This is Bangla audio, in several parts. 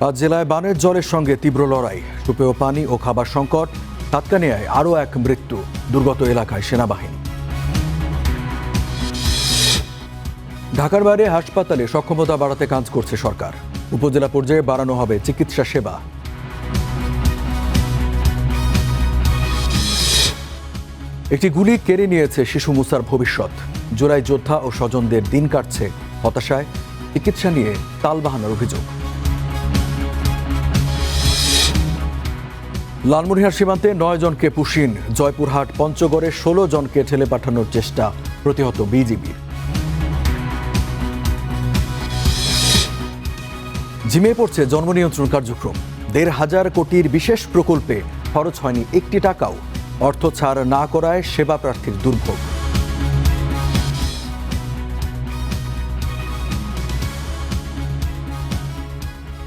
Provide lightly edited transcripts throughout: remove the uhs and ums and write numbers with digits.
আজ জেলায় বানের জলের সঙ্গে তীব্র লড়াই, সুপেয় পানি ও খাবার সংকট। সাতকানিয়ায় আরও এক মৃত্যু, দুর্গত এলাকায় সেনাবাহিনী। ঢাকার বাইরে হাসপাতালে সক্ষমতা বাড়াতে কাজ করছে সরকার। উপজেলা পর্যায়ে বাড়ানো হবে চিকিৎসা সেবা। একটি গুলি কেড়ে নিয়েছে শিশু মুসার ভবিষ্যৎ। জুলাই যোদ্ধা ও স্বজনদের দিন কাটছে হতাশায়, চিকিৎসা নিয়ে তালবাহানার অভিযোগ। লালমনিরহাট সীমান্তে 9 জনকে পুশিন, জয়পুরহাট পঞ্চগড়ে 16 জনকে ঠেলে পাঠানোর চেষ্টা প্রতিহত বিজিবির। ঝিমিয়ে পড়ছে জন্ম নিয়ন্ত্রণ কার্যক্রম। 1,500 কোটির বিশেষ প্রকল্পে খরচ হয়নি 1 টাকাও। অর্থ ছাড় না করায় সেবা প্রার্থীর দুর্ভোগ।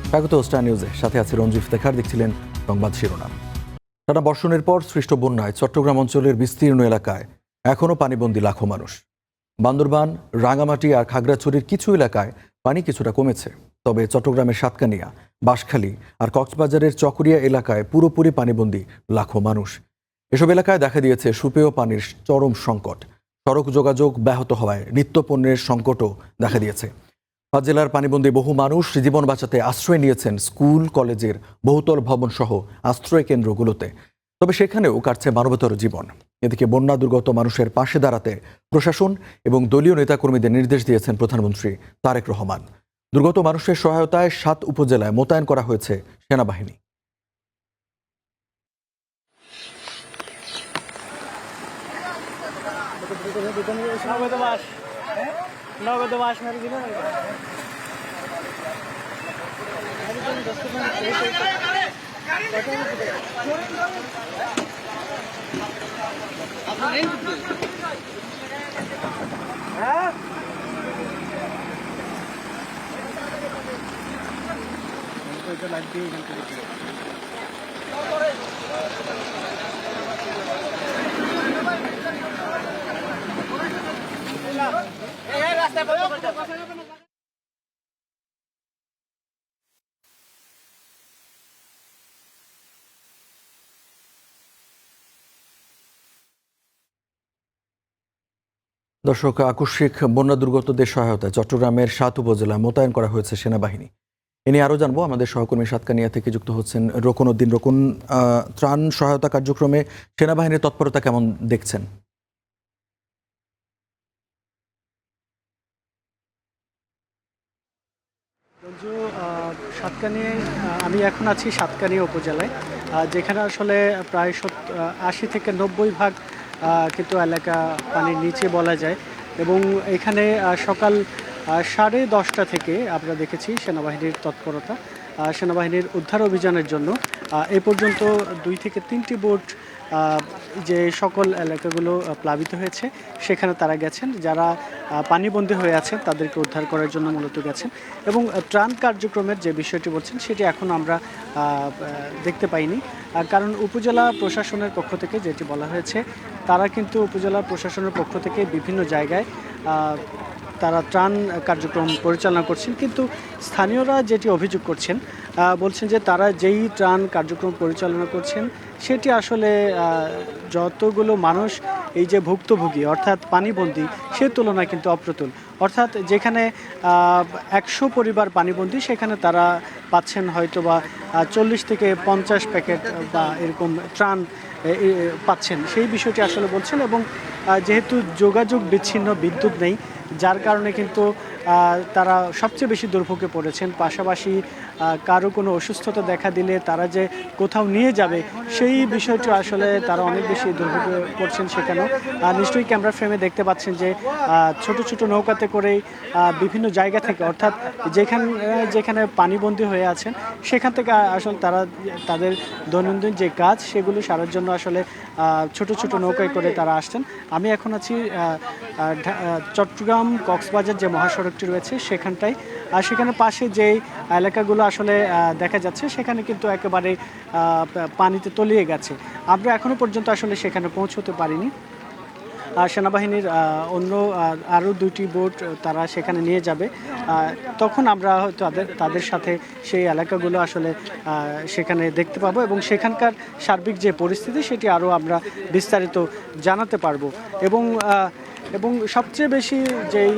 স্বাগত স্টার নিউজে, সাথে আছে রঞ্জু ইফতেখার। দেখছিলেন সংবাদ শিরোনাম। টানা বর্ষণের পর সৃষ্ট বন্যায় চট্টগ্রাম অঞ্চলের বিস্তীর্ণ এলাকায় এখনও পানিবন্দী লাখো মানুষ। বান্দরবান, রাঙামাটি আর খাগড়াছড়ির কিছু এলাকায় পানি কিছুটা কমেছে, তবে চট্টগ্রামের সাতকানিয়া, বাঁশখালী আর কক্সবাজারের চকরিয়া এলাকায় পুরোপুরি পানিবন্দী লাখো মানুষ। এসব এলাকায় দেখা দিয়েছে সুপেয় পানির চরম সংকট। সড়ক যোগাযোগ ব্যাহত হওয়ায় নিত্যপণ্যের সংকটও দেখা দিয়েছে। পাঁচ জেলার পানিবন্দী বহু মানুষ জীবন বাঁচাতে আশ্রয় নিয়েছেন স্কুল, কলেজের বহুতল ভবন সহ আশ্রয় কেন্দ্রগুলোতে। তবে সেখানেও কাটছে মানবতর জীবন। এদিকে বন্যা দুর্গত মানুষের পাশে দাঁড়াতে প্রশাসন এবং দলীয় নেতাকর্মীদের নির্দেশ দিয়েছেন প্রধানমন্ত্রী তারেক রহমান। দুর্গত মানুষের সহায়তায় 7 উপজেলায় মোতায়েন করা হয়েছে সেনাবাহিনী। দর্শক, আকস্মিক বন্যা দুর্গতদের সহায়তায় চট্টগ্রামের 7 উপজেলায় মোতায়েন করা হয়েছে সেনাবাহিনী। এ নিয়ে আরও জানবো, আমাদের সহকর্মী সাতকানিয়া থেকে যুক্ত হচ্ছেন রোকন উদ্দিন। রোকন, ত্রাণ সহায়তা কার্যক্রমে সেনাবাহিনীর তৎপরতা কেমন দেখছেন? সাতকানিয়ায় আমি এখন আছি সাতকানিয়া উপজেলায়, যেখানে আসলে প্রায় 80 থেকে 90% কিন্তু এলাকা পানির নিচে বলা যায়। এবং এখানে সকাল 10:30 থেকে আমরা দেখেছি সেনাবাহিনীর তৎপরতা, সেনাবাহিনীর উদ্ধার অভিযানের জন্য এ পর্যন্ত 2 থেকে 3টি বোট যে সকল এলাকাগুলো প্লাবিত হয়েছে সেখানে তারা গেছেন। যারা পানিবন্দী হয়ে আছেন তাদেরকে উদ্ধার করার জন্য মূলত গেছেন। এবং ত্রাণ কার্যক্রমের যে বিষয়টি বলছেন সেটি এখন আমরা দেখতে পাইনি, কারণ উপজেলা প্রশাসনের পক্ষ থেকে যেটি বলা হয়েছে, তারা কিন্তু উপজেলা প্রশাসনের পক্ষ থেকে বিভিন্ন জায়গায় তারা ত্রাণ কার্যক্রম পরিচালনা করছেন। কিন্তু স্থানীয়রা যেটি অভিযোগ করছেন, বলছেন যে তারা যেই ত্রাণ কার্যক্রম পরিচালনা করছেন সেটি আসলে যতগুলো মানুষ এই যে ভুক্তভোগী অর্থাৎ পানিবন্দী, সে তুলনায় কিন্তু অপ্রতুল। অর্থাৎ যেখানে 100 পরিবার পানিবন্দী, সেখানে তারা পাচ্ছেন হয়তো বা 40 থেকে 50 প্যাকেট বা এরকম ত্রাণ পাচ্ছেন, সেই বিষয়টি আসলে বলছেন। এবং যেহেতু যোগাযোগ বিচ্ছিন্ন, বিদ্যুৎ নেই, যার কারণে কিন্তু তারা সবচেয়ে বেশি দুর্ভোগে পড়েছেন। পাশাপাশি কারো কোনো অসুস্থতা দেখা দিলে তারা যে কোথাও নিয়ে যাবে সেই বিষয়টি আসলে তারা অনেক বেশি দুর্ভোগে পড়ছেন সেখানেও। নিশ্চয়ই ক্যামেরা ফ্রেমে দেখতে পাচ্ছেন যে ছোট ছোট নৌকাতে করেই বিভিন্ন জায়গা থেকে, অর্থাৎ যেখানে পানিবন্দী হয়ে আছেন সেখান থেকে আসলে তারা তাদের দৈনন্দিন যে কাজ সেগুলো সারার জন্য আসলে ছোট ছোট নৌকায় করে তারা আসছেন। আমি এখন আছি চট্টগ্রাম কক্সবাজার যে মহাসড়কটি রয়েছে সেখানটায়, আর সেখানে পাশে যেই এলাকাগুলো আসলে দেখা যাচ্ছে সেখানে কিন্তু একেবারে পানিতে তলিয়ে গেছে। আমরা এখনো পর্যন্ত আসলে সেখানে পৌঁছতে পারিনি। সেনাবাহিনীর অন্য আরও 2টি বোট তারা সেখানে নিয়ে যাবে। তখন আমরা হয়তো তাদের সাথে সেই এলাকাগুলো আসলে সেখানে দেখতে পাবো এবং সেখানকার সার্বিক যে পরিস্থিতি সেটি আরও আমরা বিস্তারিত জানাতে পারবো। এবং সবচেয়ে বেশি যেই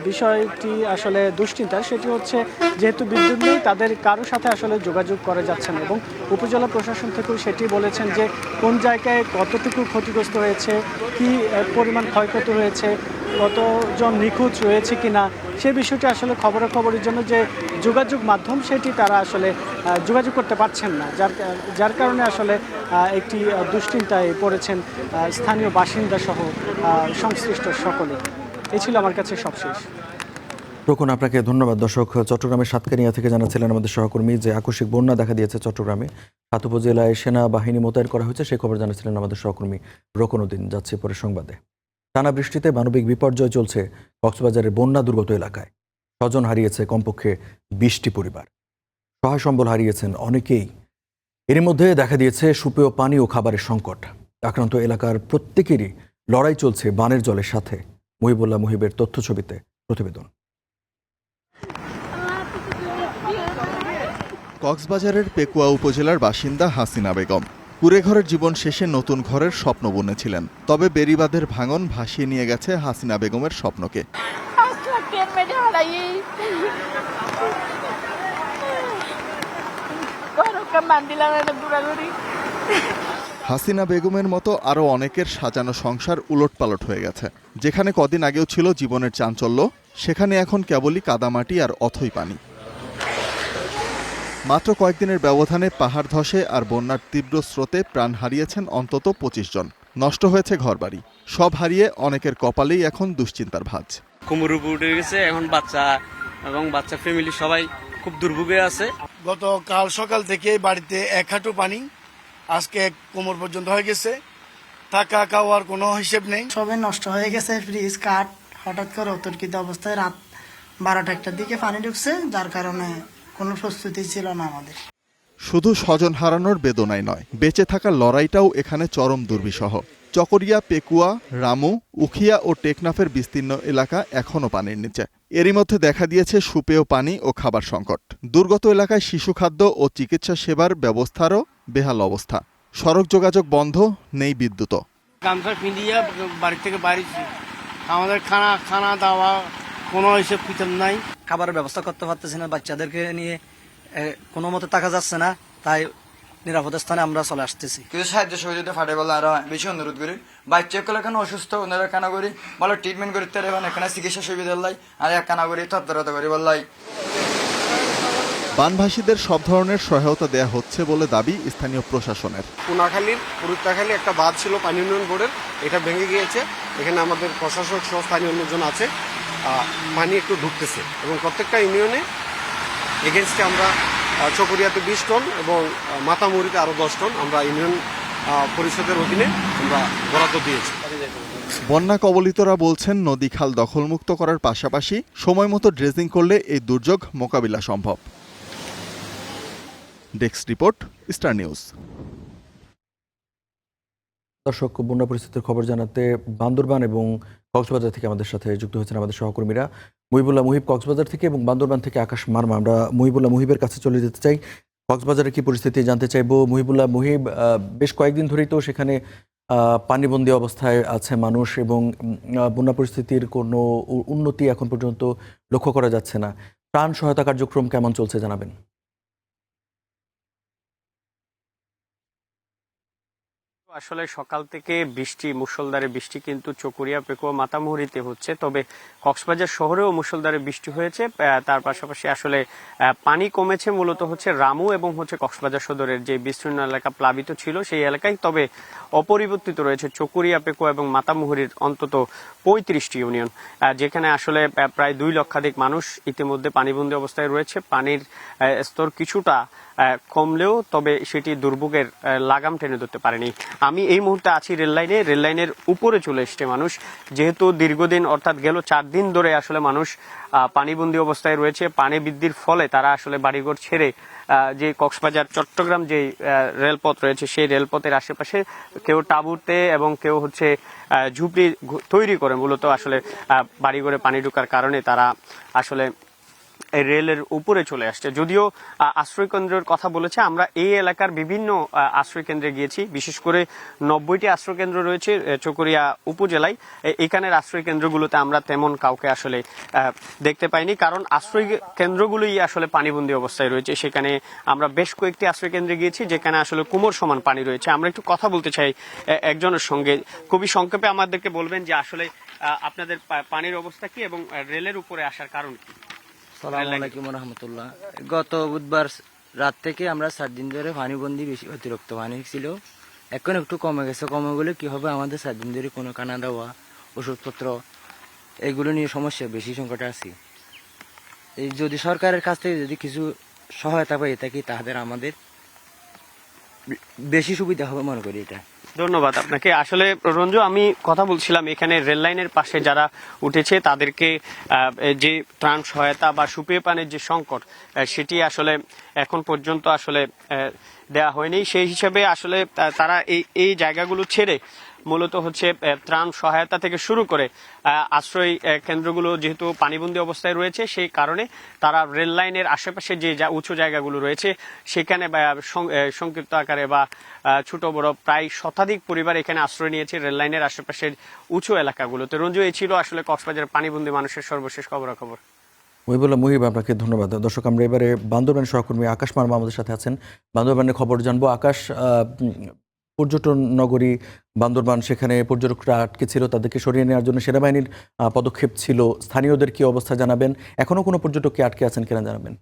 বিষয়টি আসলে দুশ্চিন্তার সেটি হচ্ছে যেহেতু বিদ্যুৎ নেই, তাদের কারো সাথে আসলে যোগাযোগ করা যাচ্ছে না এবং উপজেলা প্রশাসন থেকেও সেটি বলেছেন যে কোন জায়গায় কতটুকু ক্ষতিগ্রস্ত হয়েছে, কি পরিমাণ ক্ষয়ক্ষতি হয়েছে, কতজন নিখোঁজ রয়েছে কিনা সে বিষয়টি আসলে খবরাখবরের জন্য যে যোগাযোগ মাধ্যম সেটি তারা আসলে যোগাযোগ করতে পারছেন না, যার কারণে আসলে একটি দুশ্চিন্তায় পড়েছেন স্থানীয় বাসিন্দা সহ সংশ্লিষ্ট সকলে। এই ছিল আমার কাছে সবশেষ। রোকন, আপনাকে ধন্যবাদ। দর্শক, চট্টগ্রামের সাতকানিয়া থেকে জানাচ্ছিলেন আমাদের সহকর্মী যে আকস্মিক বন্যা দেখা দিয়েছে চট্টগ্রামে, 7 উপজেলায় সেনাবাহিনী মোতায়েন করা হয়েছে, সেই খবর জানাচ্ছিলেন আমাদের সহকর্মী রোকন উদ্দিন। যাচ্ছে পরে সংবাদে। টানা বৃষ্টিতে মানবিক বিপর্যয় চলছে কক্সবাজারের বন্যা দুর্গত এলাকায়। স্বজন হারিয়েছে কমপক্ষে 20টি পরিবার, সহায় সম্বল হারিয়েছেন অনেকেই। এর মধ্যে দেখা দিয়েছে সুপেয় পানি ও খাবারের সংকট। আক্রান্ত এলাকার প্রত্যেকেরই লড়াই চলছে বানের জলের সাথে। মুহিবুল্লাহ মুহিবের তথ্য ছবিতে প্রতিবেদন। কক্সবাজারের পেকুয়া উপজেলার বাসিন্দা হাসিনা বেগম কুড়েঘরের জীবন শেষে নতুন ঘরের স্বপ্ন বুনেছিলেন। তবে বেড়িবাঁধের ভাঙন ভাসিয়ে নিয়ে গেছে হাসিনা বেগমের স্বপ্নকে। হাসিনা বেগমের মতো আরও অনেকের সাজানো সংসার উলটপালট হয়ে গেছে। যেখানে কদিন আগেও ছিল জীবনের চাঞ্চল্য, সেখানে এখন কেবলই কাদামাটি আর অথই পানি। মাত্র কয়েকদিনের ব্যবধানে পাহাড় ধসে আর বন্যার তীব্র স্রোতে প্রাণ হারিয়েছেন অন্তত 25 জন। নষ্ট হয়েছে ঘরবাড়ি। সব হারিয়ে অনেকের কপালেই এখন দুশ্চিন্তার ভাঁজ। কোমর উপর উঠে গেছে, এখন বাচ্চা এবং বাচ্চা ফ্যামিলি সবাই খুব দুর্ভোগে আছে। গতকাল সকাল থেকে বাড়িতে 1 হাঁটু পানি, আজকে কোমর পর্যন্ত হয়ে গেছে। থাকা খাওয়ার কোনো হিসেব নেই। সবে নষ্ট হয়ে গেছে, ফ্রিজ কাঠ হঠাৎ করে অতর্কিত অবস্থায় রাত 12টা-1টার দিকে পানি ঢুকছে, যার কারণে কোনো প্রস্তুতি ছিল না আমাদের। শুধু স্বজন হারানোর বেদনাই নয়, বেঁচে থাকার লড়াইটাও এখানে চরম দুর্বিষহ। চকরিয়া, পেকুয়া, রামু, উখিয়া ও টেকনাফের বিস্তীর্ণ এলাকা এখনও পানির নিচে। এরই মধ্যে দেখা দিয়েছে সুপেয় পানি ও খাবার সংকট। দুর্গত এলাকায় শিশু খাদ্য ও চিকিৎসা সেবার ব্যবস্থারও বেহাল অবস্থা। সড়ক যোগাযোগ বন্ধ, নেই বিদ্যুৎও। গামছা ফিরিয়ে বাড়ি থেকে বাড়িছি, আমাদের খানা দাওয়া কোনো হিসেব কিতাব নাই। খাবারের ব্যবস্থা করতে পারতেছি না, বাচ্চাদেরকে নিয়ে কোনো মতে থাকা যাচ্ছে না, তাই নিরাপদ স্থানে আমরা চলে আসতেছি। কিছু সাহায্য সহযোগিতা ফাটে বলে আরো বেশি অনুরোধ করি। বাচ্চাগুলো এখানে অসুস্থ, ওনারা কানা করি ভালো ট্রিটমেন্ট করতে পারবেন, এখানে চিকিৎসা সুবিধা লাই আর এক কানা করি তৎপরতা করি বললাই। বানভাসীদের সব ধরনের সহায়তা দেয়া হচ্ছে বলে দাবি স্থানীয় প্রশাসনের। কোনাখালীর পুরুত্তাখালী একটা বাঁধ ছিল পানি উন্নয়ন বোর্ডের, এটা ভেঙে গিয়েছে। এখানে আমাদের প্রশাসক সহ স্থানীয় অন্যজন আছে, পানি একটু ঢুকতেছে এবং প্রত্যেকটা ইউনিয়নে এগেনস্টে আমরা চকরিয়াতে 20 টন এবং মাতামুড়িতে আরো 10 টন আমরা ইউনিয়ন পরিষদের অধীনে আমরা বরাদ্দ দিয়েছি। বন্যা কবলিতরা বলছেন, নদী খাল দখলমুক্ত করার পাশাপাশি সময়মতো ড্রেজিং করলে এই দুর্যোগ মোকাবিলা সম্ভব। Desk report, star news. দর্শক, বন্যা পরিস্থিতির খবর জানাতে বান্দরবান এবং কক্সবাজার থেকে আমাদের সাথে যুক্ত হয়েছেন আমাদের সহকর্মীরা। মুহিবুল্লাহ মুহিব কক্সবাজার থেকে এবং বান্দরবান থেকে আকাশ মারমা। আমরা মুহিবুল্লাহ মুহিবের কাছে চলে যেতে চাই, কক্সবাজারের কি পরিস্থিতি জানতে চাইবো। মুহিবুল্লাহ মুহিব, বেশ কয়েকদিন ধরেই তো সেখানে পানিবন্দী অবস্থায় আছে মানুষ এবং বন্যা পরিস্থিতির কোনো উন্নতি এখন পর্যন্ত লক্ষ্য করা যাচ্ছে না। ত্রাণ সহায়তা কার্যক্রম কেমন চলছে জানাবেন। আসলে সকাল থেকে মুষলধারে বৃষ্টি কিন্তু চকরিয়া, পেকুয়া, মাতামুহুরীতে হচ্ছে, তবে কক্সবাজার শহরেও মুষলধারে বৃষ্টি হয়েছে। তার পাশাপাশি আসলে পানি কমেছে মূলত হচ্ছে রামু এবং হচ্ছে কক্সবাজার সদরের যে বিস্তীর্ণ এলাকা প্লাবিত ছিল সেই এলাকায়, তবে অপরিবর্তিত রয়েছে চকরিয়া, পেকুয়া এবং মাতামুহুরীর অন্তত 35টি ইউনিয়ন, যেখানে আসলে প্রায় 2 লক্ষাধিক মানুষ ইতিমধ্যে পানিবন্দী অবস্থায় রয়েছে। পানির স্তর কিছুটা কমলেও তবে সেটি দুর্ভোগের লাগাম টেনে ধরতে পারেনি। আমি এই মুহূর্তে আছি রেল লাইনের উপরে চলে এসছে মানুষ, যেহেতু দীর্ঘদিন অর্থাৎ গেল 4 দিন ধরে আসলে মানুষ পানিবন্দী অবস্থায় রয়েছে। পানি বৃদ্ধির ফলে তারা আসলে বাড়িঘর ছেড়ে যে কক্সবাজার চট্টগ্রাম যে রেলপথ রয়েছে সেই রেলপথের আশেপাশে কেউ তাঁবুতে এবং কেউ হচ্ছে ঝুপড়ি তৈরি করে মূলত আসলে বাড়িঘরে পানি ঢোকার কারণে তারা আসলে এই রেলের উপরে চলে আসছে। যদিও আশ্রয় কেন্দ্রের কথা বলেছে, আমরা এই এলাকার বিভিন্ন আশ্রয় কেন্দ্রে গিয়েছি, বিশেষ করে 90টি আশ্রয় কেন্দ্র রয়েছে চকরিয়া উপজেলায়। এখানের আশ্রয় কেন্দ্রগুলোতে আমরা তেমন কাউকে আসলে দেখতে পাইনি, কারণ আশ্রয় কেন্দ্রগুলোই আসলে পানিবন্দী অবস্থায় রয়েছে। সেখানে আমরা বেশ কয়েকটি আশ্রয় কেন্দ্রে গিয়েছি যেখানে আসলে কোমর সমান পানি রয়েছে। আমরা একটু কথা বলতে চাই একজনের সঙ্গে, খুবই সংক্ষেপে আমাদেরকে বলবেন যে আসলে আপনাদের পানির অবস্থা কি এবং রেলের উপরে আসার কারণ কি? সালাম আলাইকুম রহমতুল্লাহ। গত বুধবার রাত থেকে আমরা 7 দিন ধরে পানিবন্দি, বেশি অতিরিক্ত পানি ছিল, এখন একটু কমে গেছে। কমে গেলে কি হবে, আমাদের 7 দিন ধরে কোনো কানা দেওয়া, ওষুধপত্র এগুলো নিয়ে সমস্যা, বেশি সংকটে আছি। এই যদি সরকারের কাছ থেকে যদি কিছু সহায়তা পাই থাকি তাহলে আমাদের বেশি সুবিধা হবে মনে করি এটা। ধন্যবাদ আপনাকে। আসলে রঞ্জু, আমি কথা বলছিলাম এখানে রেল লাইনের পাশে যারা উঠেছে তাদেরকে যে ত্রাণ সহায়তা বা সুপেয় পানির যে সংকট সেটি আসলে এখন পর্যন্ত আসলে দেয়া হয়নি। সেই হিসাবে আসলে তারা এই জায়গাগুলো ছেড়ে মূলত হচ্ছে ত্রাণ সহায়তা থেকে শুরু করে আশ্রয় কেন্দ্রগুলো যেহেতু পানিবন্দী অবস্থায় রয়েছে, সেই কারণে তারা রেল লাইনের আশেপাশে যে উঁচু জায়গাগুলো রয়েছে সেখানে সংক্ষিপ্ত আকারে বা ছোট বড় প্রায় শতাধিক পরিবার এখানে আশ্রয় নিয়েছে রেল লাইনের আশেপাশের উঁচু এলাকাগুলোতে। রঞ্জু, এই ছিল আসলে কক্সবাজারের পানিবন্দী মানুষের সর্বশেষ খবরাখবর। মহিবুল্লাহ মুহিব, আপনাকে ধন্যবাদ। দর্শক, আমরা এবারে বান্দরবানের সহকর্মী আকাশ মার্মা আমাদের সাথে আছেন, বান্দরবানের খবর জানবো। আকাশ, পর্যটন নগরী বান্দরবান, সেখানে পর্যটকরা আটকে ছিল, তাদেরকে সরিয়ে নেওয়ার জন্য সেনাবাহিনীর পদক্ষেপ ছিল। স্থানীয়দের কি অবস্থা জানাবেন? এখনো কোনো পর্যটককে আটকে আছেন কিনা জানাবেন।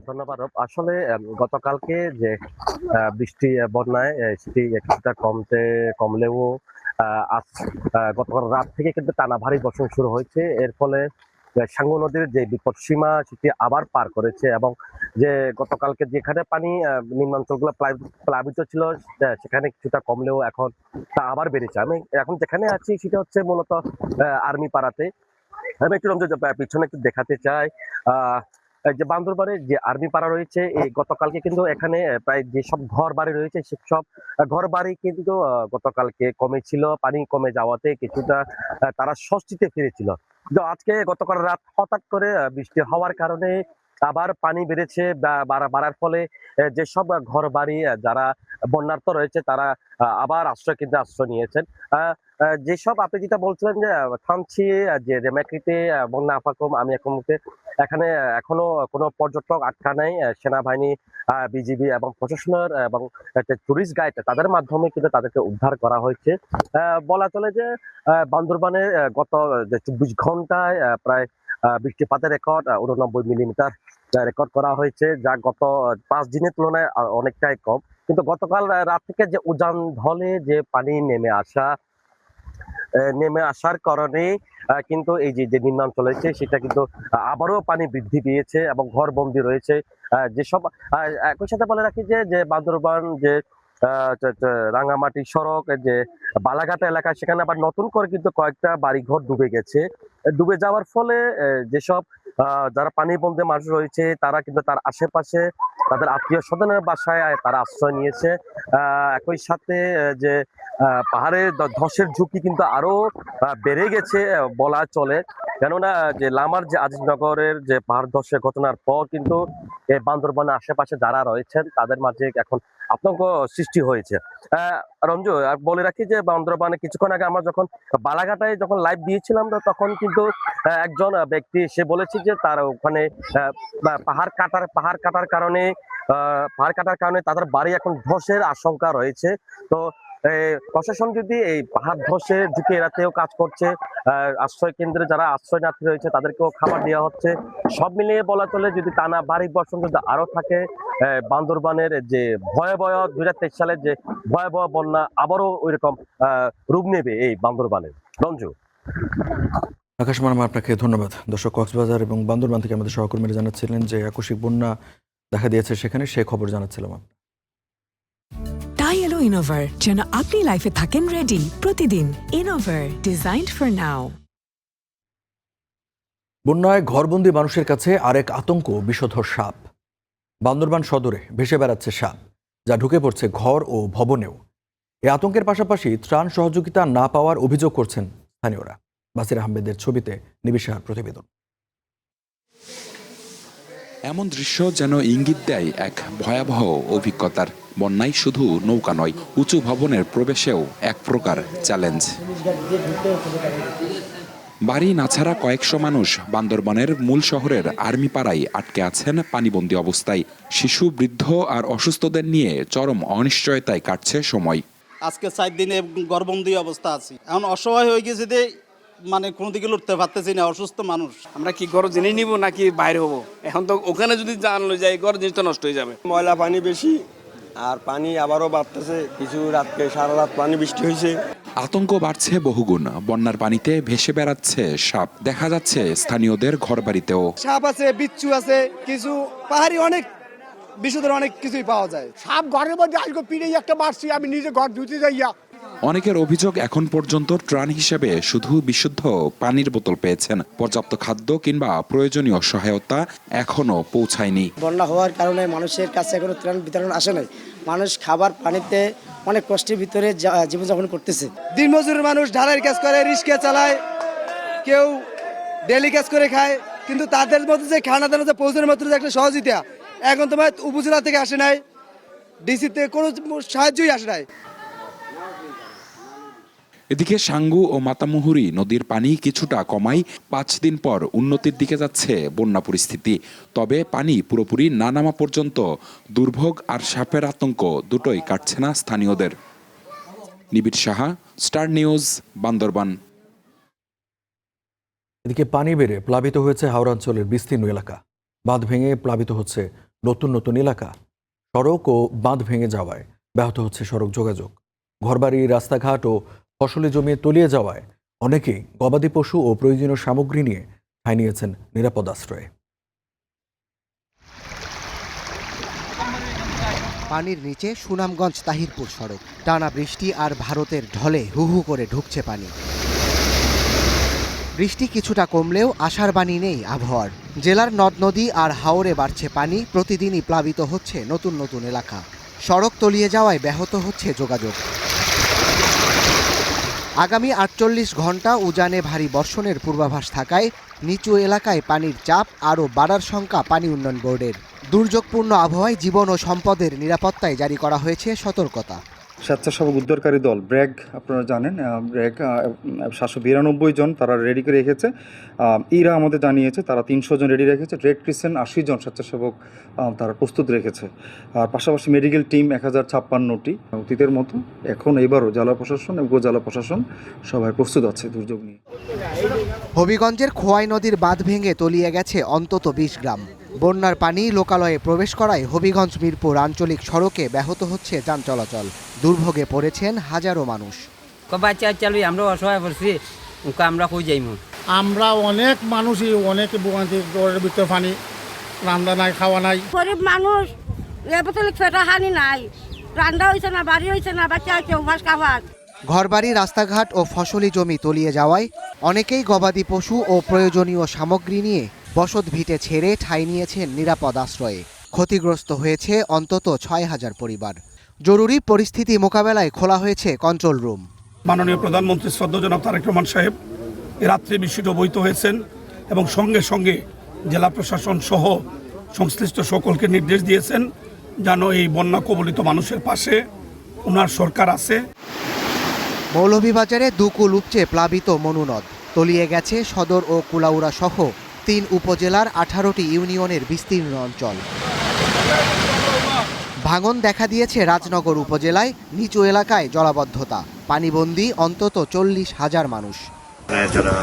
ধন্যবাদ। আসলে গতকালকে যে বৃষ্টি বন্যায় সেটি কিছুটা কমলেও আজ গতকাল রাত থেকে কিন্তু টানা ভারী বর্ষণ শুরু হয়েছে। এর ফলে সাঙ্গু নদীর যে বিপদ সীমা সেটি আবার পার করেছে এবং যে গতকালকে যেখানে পানি নিম্নাঞ্চলগুলো প্লাবিত ছিল সেখানে কিছুটা কমলেও এখন তা আবার বেড়েছে। আমি এখন যেখানে আছি সেটা হচ্ছে মূলত আর্মি পাড়াতে। আমি একটু পিছনে একটু দেখাতে চাই যে বান্দরবানের যে আর্মি পাড়া রয়েছে, এই গতকালকে কিন্তু এখানে প্রায় যেসব ঘর বাড়ি রয়েছে সেসব ঘর বাড়ি কিন্তু গতকালকে কমেছিল, পানি কমে যাওয়াতে কিছুটা তারা স্বস্তিতে ফিরেছিল। তো আজকে গতকাল রাত হঠাৎ করে বৃষ্টি হওয়ার কারণে আবার পানি বেড়েছে, বাড়ার ফলে যেসব ঘর বাড়ি যারা বন্যার্ত রয়েছে তারা আবার আশ্রয় কেন্দ্রে আশ্রয় নিয়েছেন। যেসব আপনি যেটা বলছিলেন যে থানচি যে রেমাক্রিতে বন্যা আপাতত, আমি এখন এখানে এখনো কোনো পর্যটক আটকা নাই। সেনাবাহিনী, বিজিবি এবং প্রশাসনের এবং টুরিস্ট গাইড তাদের মাধ্যমে কিন্তু তাদেরকে উদ্ধার করা হয়েছে। বলা চলে যে বান্দরবানে গত 24 ঘন্টায় প্রায় বৃষ্টিপাতের রেকর্ড 89 মিলিমিটার রেকর্ড করা হয়েছে, যা গত 5 দিনের তুলনায় অনেকটাই কম। কিন্তু গতকাল রাত থেকে যে উজান ঢলে যে পানি নেমে আসার কারণে কিন্তু এই যে নিম্নাঞ্চল রয়েছে সেটা কিন্তু আবারও পানি বৃদ্ধি পেয়েছে এবং ঘরবন্দি রয়েছে। যেসব একই সাথে বলে রাখি যে বান্দরবান যে রাঙামাটি সড়ক যে বালাঘাট এলাকা, সেখানে আবার নতুন করে কিন্তু কয়েকটা বাড়িঘর ডুবে গেছে। ডুবে যাওয়ার ফলে যেসব যারা পানিবন্দী মানুষ রয়েছে তারা কিন্তু তার আশেপাশে তাদের আত্মীয় স্বজনের বাসায় তারা আশ্রয় নিয়েছে। একই সাথে যে পাহাড়ে ধসের ঝুঁকি কিন্তু আরো বেড়ে গেছে বলা চলে, কেননা যে লামার যে আজিজনগরের যে পাহাড় ধসের ঘটনার পর কিন্তু এই বান্দরবানের আশেপাশে যারা রয়েছেন তাদের মাঝে এখন আতঙ্ক সৃষ্টি হয়েছে। রঞ্জু, বলে রাখি যে বান্দরবানে কিছুক্ষণ আগে আমরা যখন বালাঘাটায় যখন লাইভ দিয়েছিলাম তখন কিন্তু একজন ব্যক্তি সে বলেছে যে তার ওখানে পাহাড় কাটার কারণে তাদের বাড়ি এখন ধসের আশঙ্কা রয়েছে। তো প্রশাসন যদি এই পাহাড় ধসের ঝুঁকি এড়াতেও কাজ করছে, আশ্রয় কেন্দ্রে যারা আশ্রয়নার্থী রয়েছে তাদেরকেও খাবার দেওয়া হচ্ছে। সব মিলিয়ে বলা চলে যদি টানা ভারী বর্ষণ যদি আরো থাকে, বান্দরবানের যে ভয়াবহ 2023 সালের যে ভয়াবহ বন্যা আবারও ওইরকম রূপ নেবে এই বান্দরবানের। রঞ্জু। আকাশ মানব, আপনাকে ধন্যবাদ। দর্শক, কক্সবাজার এবং বান্দরবান থেকে আমাদের সহকর্মীরা জানাচ্ছিলেন যে আকস্মিক বন্যা দেখা দিয়েছে সেখানে, সে খবর জানাচ্ছিলাম। তাই এলো ইনোভার, যেন আপনি লাইফে থাকেন রেডি প্রতিদিন। Innova, designed for now. বন্যায় ঘরবন্দি মানুষের কাছে আরেক আতঙ্ক বিষধর সাপ। বান্দরবান সদরে ভেসে বেড়াচ্ছে সাপ, যা ঢুকে পড়ছে ঘর ও ভবনেও। এই আতঙ্কের পাশাপাশি ত্রাণ সহযোগিতা না পাওয়ার অভিযোগ করছেন স্থানীয়রা। বাসির আহমেদের ছবিতে নিবিড় সাহার প্রতিবেদন। এমন দৃশ্য যেন ইঙ্গিত দেয় এক ভয়াবহ অভিজ্ঞতার। বন্যায় শুধু নৌকা নয়, উঁচু ভবনের প্রবেশেও এক প্রকার চ্যালেঞ্জ। বাড়ি না ছাড়া কয়েকশো মানুষ বান্দরবানের মূল শহরের আর্মিপাড়ায় আটকে আছেন পানিবন্দী অবস্থায়। শিশু, বৃদ্ধ আর অসুস্থদের নিয়ে চরম অনিশ্চয়তায় কাটছে সময়। আজকে 4 দিনে ঘরবন্দি অবস্থা আছি, এখন অসহায় হয়ে গেছে যে মানে কোনো দিকে লড়তে পারতেছি না, অসুস্থ মানুষ। আমরা কি ঘর জেনে নিব নাকি বাইরে হবো? এখন তো ওখানে যদি জানলো যাই ঘর জিনিসটা নষ্ট হয়ে যাবে। ময়লা পানি বেশি, আর পানি আবারও বাড়তেছে। কিছু রাতকে সারা রাত পানি বৃষ্টি হয়েছে। আতঙ্ক বাড়ছে বহুগুণ। বন্যার পানিতে ভেসে বেড়াচ্ছে সাপ, দেখা যাচ্ছে স্থানীয়দের ঘরবাড়িতেও। সাপ আছে, বিচ্ছু আছে, কিছু পাহাড়ি অনেক বিষধর অনেক কিছুই পাওয়া যায়। সাপ ঘরের মধ্যে আজকে পিড়ে একটা মারছি, আমি নিজে ঘর ধুতে যাইয়া। অনেকের অভিযোগ, এখন পর্যন্ত ত্রাণ হিসেবে শুধু বিশুদ্ধ পানির বোতল পেয়েছেন। পর্যাপ্ত খাদ্য কিংবা প্রয়োজনীয় সহায়তা এখনো পৌঁছায়নি। বন্যা হওয়ার কারণে মানুষের কাছে এখনো ত্রাণ বিতরণ আসে নাই। মানুষ খাবার পানিতে অনেক কষ্টের ভিতরে জীবনযাপন করতেছে। দিনমজুরের মানুষ ঢালাইয়ের কাজ করে, রিক্সা চালায়, কেউ ডেলি কাজ করে খায়, কিন্তু তাদের মধ্যে যে খানা দানা যে পৌঁছানোর মাত্র যে একটা সহযোগিতা এখন তোমার উপজেলা থেকে আসে নাই, ডিসি থেকে কোনো সাহায্যই আসে নাই। এদিকে সাঙ্গু ও মাতামুহুরী নদীর পানি কিছুটা কমায় 5 দিন পর উন্নতির দিকে যাচ্ছে বন্যা পরিস্থিতি। তবে পানি পুরোপুরি না নামা পর্যন্ত দুর্ভোগ আর সাপের আতঙ্ক দুটোই কাটছে না স্থানীয়দের। নিবিড় সাহা, স্টার নিউজ, বান্দরবান। এদিকে পানি বেড়ে প্লাবিত হয়েছে হাওড়াঞ্চলের বিস্তীর্ণ এলাকা। বাঁধ ভেঙে প্লাবিত হচ্ছে নতুন নতুন এলাকা। সড়ক ও বাঁধ ভেঙে যাওয়ায় ব্যাহত হচ্ছে সড়ক যোগাযোগ। ঘরবাড়ি, রাস্তাঘাট ও ফসলি জমি তলিয়ে যাওয়ায় অনেকেই গবাদি পশু ও প্রয়োজনীয় সামগ্রী নিয়ে ঠাঁই নিয়েছেন নিরাপদ আশ্রয়ে। পানির নিচে সুনামগঞ্জ তাহিরপুর সড়ক। টানা বৃষ্টি আর ভারতের ঢলে হু হু করে ঢুকছে পানি। বৃষ্টি কিছুটা কমলেও আশার বাণী নেই আবহাওয়ার। জেলার নদ নদী আর হাওরে বাড়ছে পানি। প্রতিদিনই প্লাবিত হচ্ছে নতুন নতুন এলাকা। সড়ক তলিয়ে যাওয়ায় ব্যাহত হচ্ছে যোগাযোগ। আগামী 48 ঘন্টা উজানে ভারী বর্ষণের পূর্বাভাস থাকায় নিচু এলাকায় পানির চাপ আরও বাড়ার শঙ্কা পানি উন্নয়ন বোর্ডের। দুর্যোগপূর্ণ আবহাওয়ায় জীবন ও সম্পদের নিরাপত্তায় জারি করা হয়েছে সতর্কতা। স্বেচ্ছাসেবক উদ্ধারকারী দল ব্র্যাগ, আপনারা জানেন ব্র্যাগ 792 জন তারা রেডি করে রেখেছে। ইরা আমাদের জানিয়েছে তারা 300 জন রেডি রেখেছে। রেড ক্রিসেন্ট 80 জন স্বেচ্ছাসেবক তারা প্রস্তুত রেখেছে। আর পাশাপাশি মেডিকেল টিম 1056টি। অতীতের মতো এখন এবারও জেলা প্রশাসন এবং উপজেলা প্রশাসন সবাই প্রস্তুত আছে দুর্যোগ নিয়ে। হবিগঞ্জের খোয়াই নদীর বাঁধ ভেঙে তলিয়ে গেছে অন্তত 20 গ্রাম। বন্যার পানি লোকালয়ে প্রবেশ করায় হবিগঞ্জ মিরপুর আঞ্চলিক সড়কে ব্যাহত হচ্ছে যান চলাচল। দুর্ভোগে পড়েছেন হাজারো মানুষ। আমরা অসহায় পড়ছি, আমরা কই যাইম। আমরা অনেক মানুষই অনেক ভোগান্তির ভিতরে পানি, রান্না নাই, খাওয়া নাই। গরিব মানুষ, ছোটা হানি নাই, রান্না হয়েছে না, বাড়ি হয়েছে না, বাচ্চা হয়েছে উপাস খাবার। ঘরবাড়ি, রাস্তাঘাট ও ফসলি জমি তলিয়ে যাওয়ায় অনেকেই গবাদি পশু ও প্রয়োজনীয় সামগ্রী নিয়ে বসত ভিটে ছেড়ে ঠাঁই নিয়েছেন নিরাপদ আশ্রয়ে। ক্ষতিগ্রস্ত হয়েছে অন্তত 6000 পরিবার। জরুরি পরিস্থিতি মোকাবেলায় খোলা হয়েছে কন্ট্রোল রুম। মাননীয় প্রধানমন্ত্রী শ্রদ্ধেয় জনাব তারেক রহমান সাহেব এ রাত্রে বিস্মিত অবহিত হয়েছেন এবং সঙ্গে সঙ্গে জেলা প্রশাসন সহ সংশ্লিষ্ট সকলকে নির্দেশ দিয়েছেন যেন এই বন্যা কবলিত মানুষের পাশে ওনার সরকার আছে। মৌলভীবাজারে দুকুল উপচে প্লাবিত মনু নদ। তলিয়ে গেছে সদর ও কুলাউড়া সহ 3 উপজেলার 18টি ইউনিয়নের বিস্তীর্ণ অঞ্চল। ভাঙন দেখা দিয়েছে রাজনগর উপজেলায়। নিচু এলাকায় জলাবদ্ধতা। পানিবন্দী অন্তত 40,000 মানুষ। যারা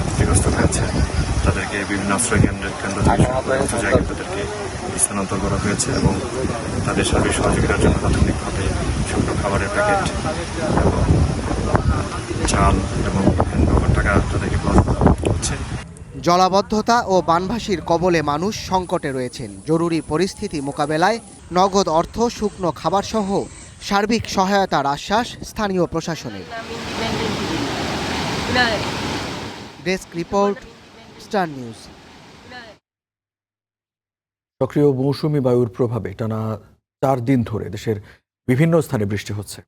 ক্ষতিগ্রস্ত হয়েছে তাদেরকে বিভিন্ন আশ্রয় কেন্দ্র জায়গায় তাদেরকে স্থানান্তর করা হয়েছে এবং তাদের সার্বিক সহযোগিতার জন্য তাৎক্ষণিকভাবে শুকনো খাবারের প্যাকেট এবং চাল এবং টাকা তাদেরকে পাওয়া হচ্ছে। জলাবদ্ধতা ও বানভাসির কবলে মানুষ সংকটে রয়েছেন। জরুরি পরিস্থিতি মোকাবেলায় নগদ অর্থ, শুকনো খাবারসহ সার্বিক সহায়তার আশ্বাস স্থানীয় প্রশাসনের। Desk report, star news. সক্রিয় মৌসুমী বায়ুর প্রভাবে টানা 4 দিন ধরে দেশের বিভিন্ন স্থানে বৃষ্টি হচ্ছে।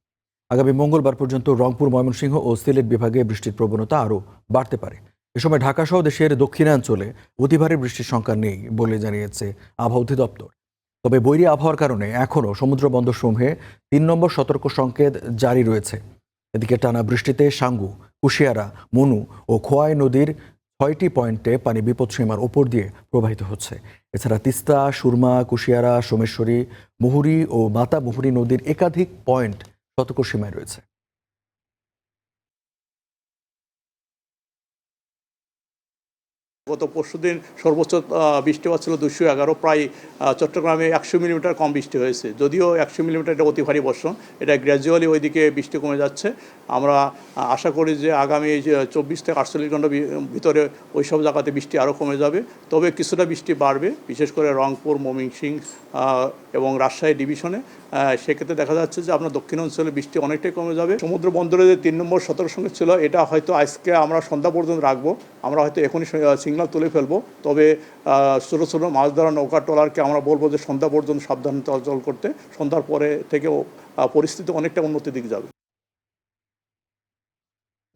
আগামী মঙ্গলবার পর্যন্ত রংপুর, ময়মনসিংহ ও সিলেট বিভাগে বৃষ্টির প্রবণতা আরও বাড়তে পারে। এ সময় ঢাকাসহ দেশের দক্ষিণাঞ্চলে অতি ভারী বৃষ্টির সংখ্যা নেই বলে জানিয়েছে আবহাওয়া অধিদপ্তর। তবে বৈরী আবহাওয়ার কারণে এখনও সমুদ্র বন্দরসমূহে 3 নম্বর সতর্ক সংকেত জারি রয়েছে। এদিকে টানা বৃষ্টিতে সাঙ্গু, কুশিয়ারা, মনু ও খোয়াই নদীর 6টি পয়েন্টে পানি বিপদসীমার ওপর দিয়ে প্রবাহিত হচ্ছে। এছাড়া তিস্তা, সুরমা, কুশিয়ারা, সোমেশ্বরী, মুহুরী ও মাতা মুহুরী নদীর একাধিক পয়েন্ট সতর্ক সীমায় রয়েছে। গত পরশুদিন সর্বোচ্চ বৃষ্টিপাত ছিল 211, প্রায় চট্টগ্রামে 100 মিলিমিটার কম বৃষ্টি হয়েছে। যদিও 100 মিলিমিটার এটা অতি ভারী বর্ষণ, এটা গ্র্যাজুয়ালি ওইদিকে বৃষ্টি কমে যাচ্ছে। আমরা আশা করি যে আগামী 24 থেকে 48 ঘন্টার ভিতরে ওই সব জায়গাতে বৃষ্টি আরও কমে যাবে। তবে কিছুটা বৃষ্টি বাড়বে, বিশেষ করে রংপুর, ময়মনসিংহ এবং রাজশাহী ডিভিশনে। সেক্ষেত্রে দেখা যাচ্ছে যে আপনার দক্ষিণাঞ্চলে বৃষ্টি অনেকটাই কমে যাবে। সমুদ্র বন্দরে যে 3 নম্বর সতর্ক সংকেত ছিল, এটা হয়তো আজকে আমরা সন্ধ্যা পর্যন্ত রাখবো। আমরা হয়তো এখনই সিগন্যাল তুলে ফেলবো। তবে ছোটো ছোটো মাছ ধরা নৌকা ট্রলারকে আমরা বলবো যে সন্ধ্যা পর্যন্ত সাবধানে চলাচল করতে। সন্ধ্যার পরে থেকেও পরিস্থিতি অনেকটা উন্নতির দিকে যাবে।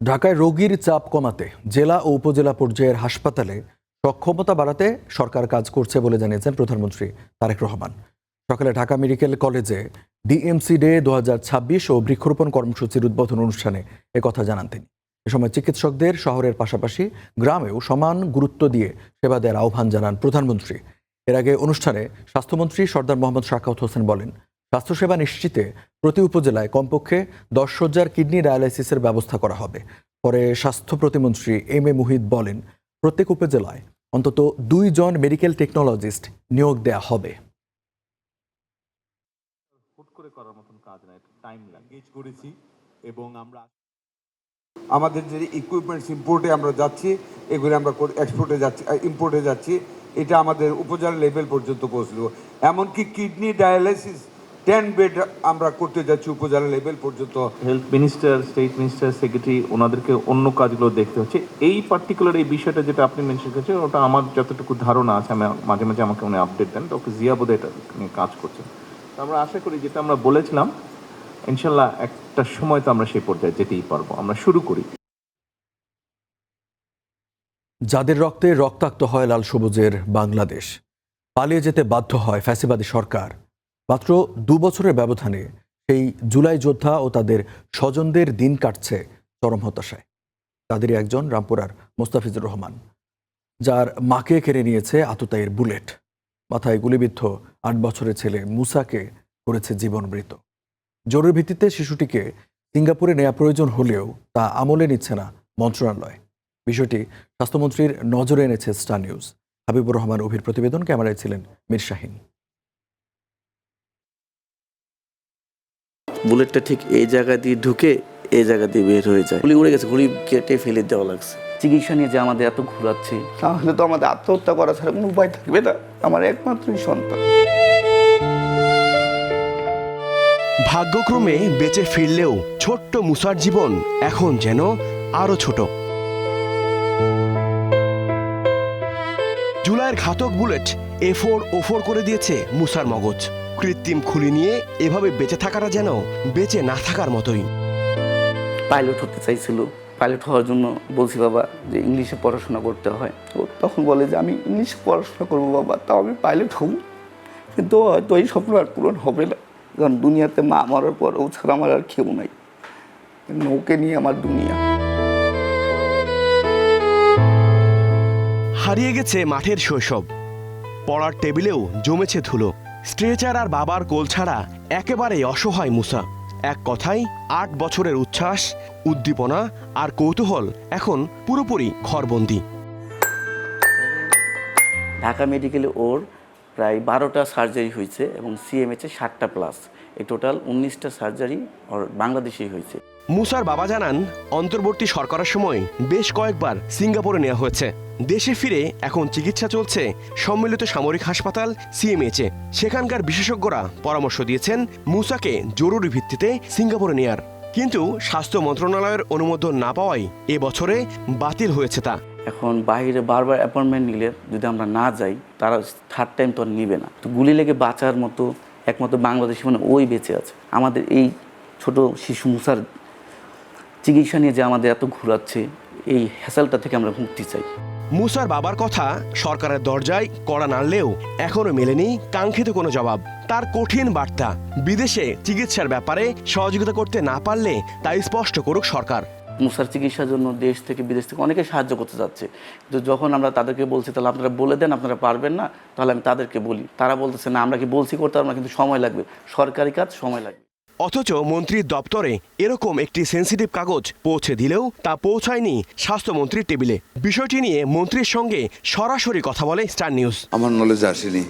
ঢাকায় রোগীর চাপ কমাতে জেলা ও উপজেলা পর্যায়ের হাসপাতালে সক্ষমতা বাড়াতে সরকার কাজ করছে বলে জানিয়েছেন প্রধানমন্ত্রী তারেক রহমান। সকালে ঢাকা মেডিকেল কলেজে ডিএমসি ডে 2026 ও বৃক্ষরোপণ কর্মসূচির উদ্বোধন অনুষ্ঠানে একথা জানান তিনি। এ সময় চিকিৎসকদের শহরের পাশাপাশি গ্রামেও সমান গুরুত্ব দিয়ে সেবা দেওয়ার আহ্বান জানান প্রধানমন্ত্রী। এর আগে অনুষ্ঠানে স্বাস্থ্যমন্ত্রী সরদার মোহাম্মদ শাকাউত হোসেন বলেন, স্বাস্থ্যসেবা নিশ্চিতে প্রতি উপজেলায় কমপক্ষে 10 শয্যার কিডনি ডায়ালাইসিসের ব্যবস্থা করা হবে। পরে স্বাস্থ্য প্রতিমন্ত্রী এম এ মুহিত বলেন, প্রত্যেক উপজেলায় অন্তত 2 জন মেডিকেল টেকনোলজিস্ট নিয়োগ দেওয়া হবে। এবং আমরা আমাদের যে ইকুইপমেন্টস ইম্পোর্টে আমরা যাচ্ছি, এগুলো আমরা এক্সপোর্টে যাচ্ছি, ইম্পোর্টে যাচ্ছি, এটা আমাদের উপজেলা লেভেল পর্যন্ত পৌঁছলো। এমনকি কিডনি ডায়ালাইসিস 10 বেড আমরা করতে যাচ্ছি উপজেলা লেভেল পর্যন্ত। Health minister, state minister, secretary, ওনাদেরকে অন্য কাজগুলো দেখতে হচ্ছে। এই পার্টিকুলার এই বিষয়টা যেটা আপনি মেনশন করেছেন, ওটা আমার যতটুকু ধারণা আছে, আমি মাঝে মাঝে আমাকে উনি আপডেট দেন, তো জিয়া বোধহয় এটা নিয়ে কাজ করছেন। তো আমরা আশা করি যেটা আমরা বলেছিলাম, ইনশাল্লাহ একটা সময় তো আমরা সেই পর্যায়ে যেতেই পারবো। আমরা শুরু করি। যাদের রক্তে রক্তাক্ত হয় লাল সবুজের বাংলাদেশ, পালিয়ে যেতে বাধ্য হয় ফ্যাসিবাদী সরকার, মাত্র 2 বছরের ব্যবধানে সেই জুলাই যোদ্ধা ও তাদের স্বজনদের দিন কাটছে চরম হতাশায়। তাদেরই একজন রামপুরার মোস্তাফিজুর রহমান, যার মাকে কেড়ে নিয়েছে আততায়ীর বুলেট। মাথায় গুলিবিদ্ধ 8 বছরের ছেলে মুসাকে করেছে জীবন মৃত। জরুরি ভিত্তিতে শিশুটিকে সিঙ্গাপুরে নেওয়া প্রয়োজন হলেও তা আমলে নিচ্ছে না মন্ত্রণালয়। বিষয়টি স্বাস্থ্যমন্ত্রীর নজরে এনেছে স্টার নিউজ। হাবিবুর রহমান অভির প্রতিবেদন, ক্যামেরায় ছিলেন মীর শাহিন। বুলেটটা ঠিক এই জায়গা দিয়ে ঢুকে এই জায়গা দিয়ে বের হয়ে যায়। গুলি উড়ে গেছে, গুলি কেটে ফেলে দেওয়া লাগছে। চিকিৎসা নিয়ে যে আমাদের এত ঘোরাচ্ছে, তাহলে তো আমাদের আত্মহত্যা করা ছাড়া কোনো উপায় থাকবে না। আমার একমাত্রই সন্তান। ভাগ্যক্রমে বেঁচে ফিরলেও ছোট্ট মুসার জীবন এখন যেন আরো ছোট। জুলাইয়ের ঘাতক বুলেট A4 করে দিয়েছে মুসার মগজ। কৃত্রিম খুলি নিয়ে এভাবে বেঁচে থাকাটা যেন বেঁচে না থাকার মতোই। পাইলট হতে চাইছিল, পাইলট হওয়ার জন্য বলছি বাবা যে ইংলিশে পড়াশোনা করতে হয়। ও তখন বলে যে আমি ইংলিশে পড়াশোনা করবো বাবা, তাও আমি পাইলট হব। কিন্তু হয়তো এই স্বপ্ন আর পূরণ হবে না, কারণ দুনিয়াতে মা মরার পর ও ছাড়া আমার আর কেউ নাই। নৌকে নিয়ে আমার দুনিয়া। হারিয়ে গেছে মাঠের শৈশব, পড়ার টেবিলেও জমেছে ধুলো। স্ট্রেচার আর বাবার কোল ছাড়া একেবারেই অসহায় মুসা। এক কথায় 8 বছরের উচ্ছ্বাস, উদ্দীপনা আর কৌতূহল এখন পুরোপুরি ঘরবন্দি। ঢাকা মেডিকেলে ওর প্রায় 12টা সার্জারি হয়েছে এবং CMH 7টা প্লাস, এই টোটাল 19টা সার্জারি ওর বাংলাদেশেই হয়েছে। মুসার বাবা জানান, অন্তর্বর্তী সরকারের সময় বেশ কয়েকবার সিঙ্গাপুরে নেওয়া হয়েছে। দেশে ফিরে এখন চিকিৎসা চলছে সম্মিলিত সামরিক হাসপাতাল সিএমএইচে। সেখানকার বিশেষজ্ঞরা পরামর্শ দিয়েছেন মুসাকে জরুরি ভিত্তিতে সিঙ্গাপুরে নেয়ার, কিন্তু স্বাস্থ্য মন্ত্রণালয়ের অনুমোদন না পাওয়ায় এবছরে বাতিল হয়েছে তা। এখন বাইরে বারবার অ্যাপয়েন্টমেন্ট নিলে যদি আমরা না যাই, তারা থার্ড টাইম তো আর নিবে না। তো গুলি লেগে বাঁচার মতো একমাত্র বাংলাদেশি মানে ওই বেঁচে আছে। আমাদের এই ছোট শিশু মুসার চিকিৎসা নিয়ে যে আমাদের এত ঘুরাচ্ছে, এই হ্যাসেলটা থেকে আমরা মুক্তি চাই। মুসার বাবার কথা সরকারের দরজায় কড়া নাড়লেও এখনো মেলেনি কাঙ্ক্ষিত কোনো জবাব। তার কঠিন বার্তা, বিদেশে চিকিৎসার ব্যাপারে সহযোগিতা করতে না পারলে তা স্পষ্ট করুক সরকার। মুসার চিকিৎসার জন্য দেশ থেকে বিদেশ থেকে অনেকে সাহায্য করতে যাচ্ছে, কিন্তু যখন আমরা তাদেরকে বলছি তাহলে আপনারা বলে দেন আপনারা পারবেন না, তাহলে আমি তাদেরকে বলি, তারা বলতেছে না আমরা কি বলছি করতে পারবো না, কিন্তু সময় লাগবে, সরকারি কাজ সময় লাগবে। অথচ মন্ত্রীর দপ্তরে এরকম একটি সেন্সিটিভ কাগজ পৌঁছে দিলেও তা পৌঁছায়নি স্বাস্থ্যমন্ত্রীর টেবিলে। বিষয়টি নিয়ে মন্ত্রীর সঙ্গে সরাসরি কথা বলে স্টার নিউজ। আমার নলেজে আসেনি।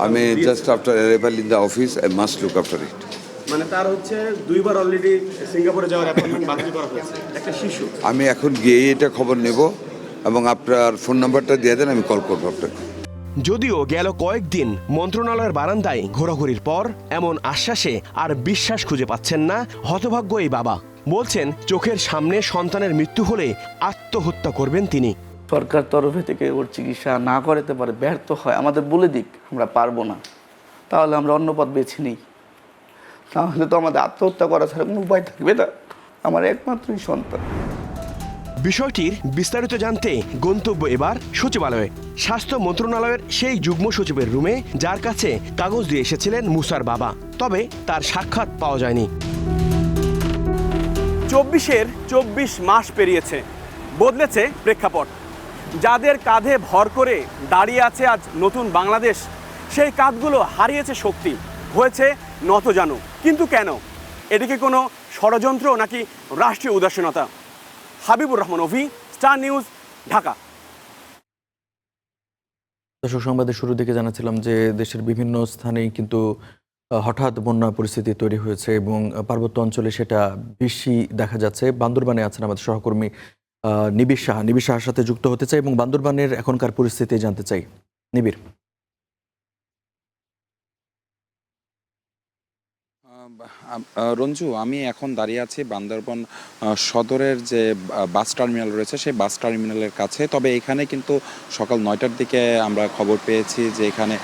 আমি just after arrival in the office I must look after it. মানে তার হচ্ছে 2 বার অলরেডি সিঙ্গাপুরে যাওয়ার অ্যাপয়েন্টমেন্ট বাতিল করা হয়েছে, একটা শিশু। আমি এখন গিয়ে এটা খবর নেব এবং আপনার ফোন নাম্বারটা দিয়ে দেন, আমি কল করবো আপনাকে। যদিও গেল কয়েকদিন মন্ত্রণালয়ের বারান্দায় ঘোরাঘুরির পর এমন আশ্বাসে আর বিশ্বাস খুঁজে পাচ্ছেন না হতভাগ্য এই বাবা। বলছেন চোখের সামনে সন্তানের মৃত্যু হলে আত্মহত্যা করবেন তিনি। সরকার তরফে থেকে ওর চিকিৎসা না করাতে পারে, ব্যর্থ হয়, আমাদের বলে দিক আমরা পারবো না, তাহলে আমরা অন্য পথ বেছে নিই। তাহলে তো আমাদের আত্মহত্যা করা ছাড়া কোনো উপায় থাকবে না, আমার একমাত্রই সন্তান। বিষয়টির বিস্তারিত জানতে গন্তব্য এবার সচিবালয়ে। স্বাস্থ্য মন্ত্রণালয়ের সেই যুগ্ম সচিবের রুমে, যার কাছে কাগজ দিয়ে এসেছিলেন মুসার বাবা, তবে তার সাক্ষাৎ পাওয়া যায়নি। 24-এর 24 মাস পেরিয়েছে, বদলেছে প্রেক্ষাপট। যাদের কাঁধে ভর করে দাঁড়িয়ে আছে আজ নতুন বাংলাদেশ, সেই কাঁধগুলো হারিয়েছে শক্তি, হয়েছে নতজানু। কিন্তু কেন? এদিকে কোনো ষড়যন্ত্র নাকি রাষ্ট্রীয় উদাসীনতা? হাবিবুর রহমান অভি, স্টার নিউজ, ঢাকা। দর্শক, সংবাদের শুরু দিকে জানাচ্ছিলাম যে দেশের বিভিন্ন স্থানেই কিন্তু হঠাৎ বন্যা পরিস্থিতি তৈরি হয়েছে এবং পার্বত্য অঞ্চলে সেটা বেশি দেখা যাচ্ছে। বান্দরবানে আছেন আমাদের সহকর্মী নিবিড় সাহার সাথে যুক্ত হতে চাই এবং বান্দরবানের এখনকার পরিস্থিতি জানতে চাই। নিবিড়। রঞ্জু, আমি এখন দাঁড়িয়ে আছি বান্দরবান সদরের যে বাস টার্মিনাল রয়েছে সেই বাস টার্মিনালের কাছে। তবে এখানে কিন্তু সকাল 9টার দিকে আমরা খবর পেয়েছি যে এখানে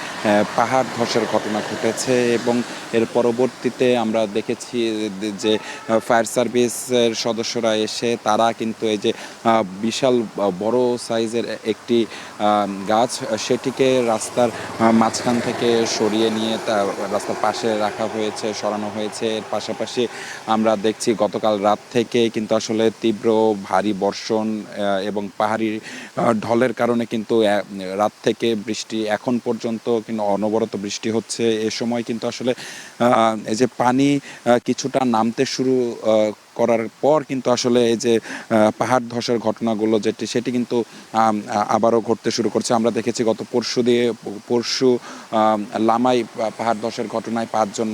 পাহাড় ধসের ঘটনা ঘটেছে এবং এর পরবর্তীতে আমরা দেখেছি যে ফায়ার সার্ভিসের সদস্যরা এসে তারা কিন্তু এই যে বিশাল বড় সাইজের একটি গাছ, সেটিকে রাস্তার মাঝখান থেকে সরিয়ে নিয়ে রাস্তার পাশে রাখা হয়েছে, সরানো হয়েছে। এর পাশাপাশি আমরা দেখছি গতকাল রাত থেকে কিন্তু আসলে তীব্র ভারী বর্ষণ এবং পাহাড়ি ঢলের কারণে কিন্তু রাত থেকে বৃষ্টি এখন পর্যন্ত কিন্তু অনবরত বৃষ্টি হচ্ছে। এ সময় কিন্তু আসলে এই যে পানি কিছুটা নামতে শুরু করার পর কিন্তু আসলে এই যে পাহাড় ধসের ঘটনাগুলো সেটি কিন্তু আবারও ঘটতে শুরু করছে। আমরা দেখেছি গত পরশু লামাই পাহাড় ধসের ঘটনায় 5 জন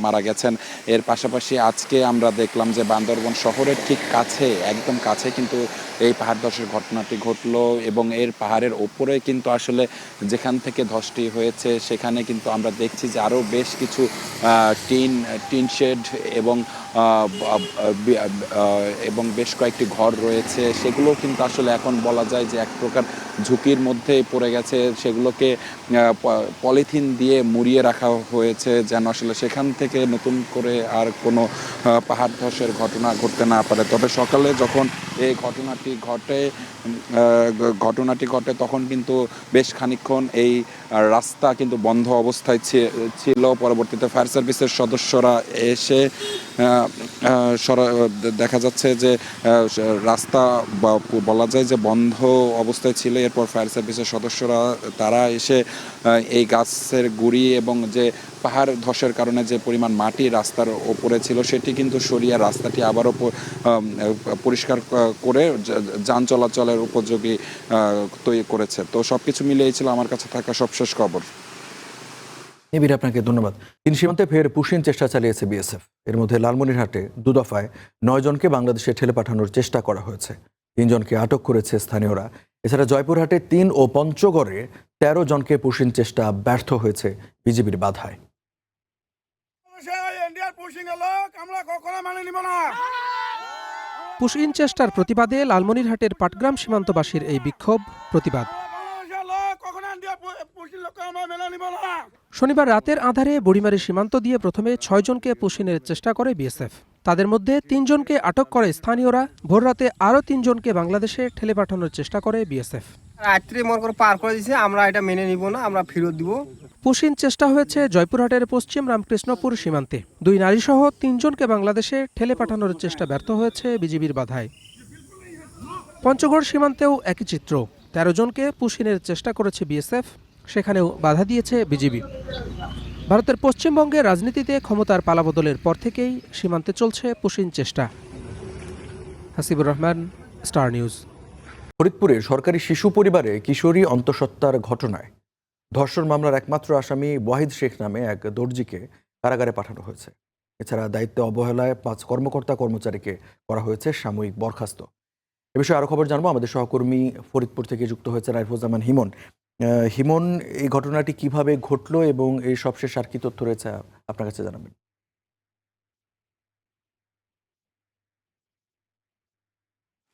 মারা গেছেন। এর পাশাপাশি আজকে আমরা দেখলাম যে বান্দরবান শহরের ঠিক কাছে, একদম কাছে কিন্তু এই পাহাড় ধসের ঘটনাটি ঘটলো এবং এর পাহাড়ের ওপরে কিন্তু আসলে যেখান থেকে ধসটি হয়েছে সেখানে কিন্তু আমরা দেখছি যে আরও বেশ কিছু টিন শেড এবং বেশ কয়েকটি ঘর রয়েছে। সেগুলো কিন্তু আসলে এখন বলা যায় যে এক প্রকার ঝুঁকির মধ্যে পড়ে গেছে। সেগুলোকে পলিথিন দিয়ে মুড়িয়ে রাখা হয়েছে যেন আসলে সেখান থেকে নতুন করে আর কোনো পাহাড় ধসের ঘটনা ঘটতে না পারে। তবে সকালে যখন এই ঘটনাটি ঘটে তখন কিন্তু বেশ খানিকক্ষণ এই রাস্তা কিন্তু বন্ধ অবস্থায় ছিল। পরবর্তীতে ফায়ার সার্ভিসের সদস্যরা এসে দেখা যাচ্ছে যে রাস্তা বলা যায় যে বন্ধ অবস্থায় ছিল। এরপর ফায়ার সার্ভিসের সদস্যরা তারা এসে এই গাছের গুঁড়ি এবং যে পাহাড় ধসের কারণে যে পরিমাণ মাটি রাস্তার ওপরে ছিল সেটি কিন্তু সরিয়ে রাস্তাটি আবারও পরিষ্কার করে যান চলাচলের উপযোগী তৈরি করেছে। তো সব কিছু মিলিয়েই ছিল আমার কাছে থাকা সবশেষ খবর। নিবিড়, আপনাকে ধন্যবাদ। চীন সীমান্তে ফের পুশিন চেষ্টা চালিয়েছে বিএসএফ। এর মধ্যে লালমনিরহাটে 2 দফায় 9 জনকে বাংলাদেশে ঠেলে পাঠানোর চেষ্টা করা হয়েছে। 3 জনকে আটক করেছে স্থানীয়রা। এছাড়া জয়পুরহাটে 3 ও পঞ্চগড়ে 13 জনকে পুশিন চেষ্টা ব্যর্থ হয়েছে বিজিবির বাধায়। পুশিন চেষ্টার প্রতিবাদে লালমনিরহাটের পাটগ্রাম সীমান্তবাসীর এই বিক্ষোভ প্রতিবাদ। শনিবার রাতের আঁধারে বুড়িমারি সীমান্ত দিয়ে প্রথমে 6 জনকে পুশিনের চেষ্টা করে বিএসএফ। তাদের মধ্যে 3 জনকে আটক করে স্থানীয়রা। ভোররাতে আরও 3 জনকে বাংলাদেশে ঠেলে পাঠানোর চেষ্টা করে বিএসএফ। রাত্রে মনে করে পার করে দিয়েছে, আমরা এটা মেনে নিব না, আমরা ফেরত দিব। পুশিন চেষ্টা হয়েছে জয়পুরহাটের পশ্চিম রামকৃষ্ণপুর সীমান্তে। 2 নারীসহ 3 জনকে বাংলাদেশে ঠেলে পাঠানোর চেষ্টা ব্যর্থ হয়েছে বিজিবির বাধায়। পঞ্চগড় সীমান্তেও একই চিত্র। 13 জনকে পুশিনের চেষ্টা করেছে বিএসএফ, সেখানেও বাধা দিয়েছে বিজিবি। ভারতের পশ্চিমবঙ্গে রাজনীতিতে ক্ষমতার পালাবদলের পর থেকেই সীমান্তে চলছে পুশিন চেষ্টা। Hasibur Rahman, star news. ফরিদপুরে সরকারি শিশু পরিবারে কিশোরী অন্তঃসত্ত্বার ঘটনায় ধর্ষণ মামলার একমাত্র আসামি ওয়াহিদ শেখ নামে এক দর্জিকে কারাগারে পাঠানো হয়েছে। এছাড়া দায়িত্বে অবহেলায় 5 কর্মকর্তা কর্মচারীকে করা হয়েছে সাময়িক বরখাস্ত। এ বিষয়ে আরও খবর জানবো, আমাদের সহকর্মী ফরিদপুর থেকে যুক্ত হয়েছে রাইফুজ্জামান হিমন। হিমন, এই ঘটনাটি কিভাবে ঘটলো এবং এই সবশেষ আর কি তথ্য রয়েছে আপনার কাছে জানাবেন?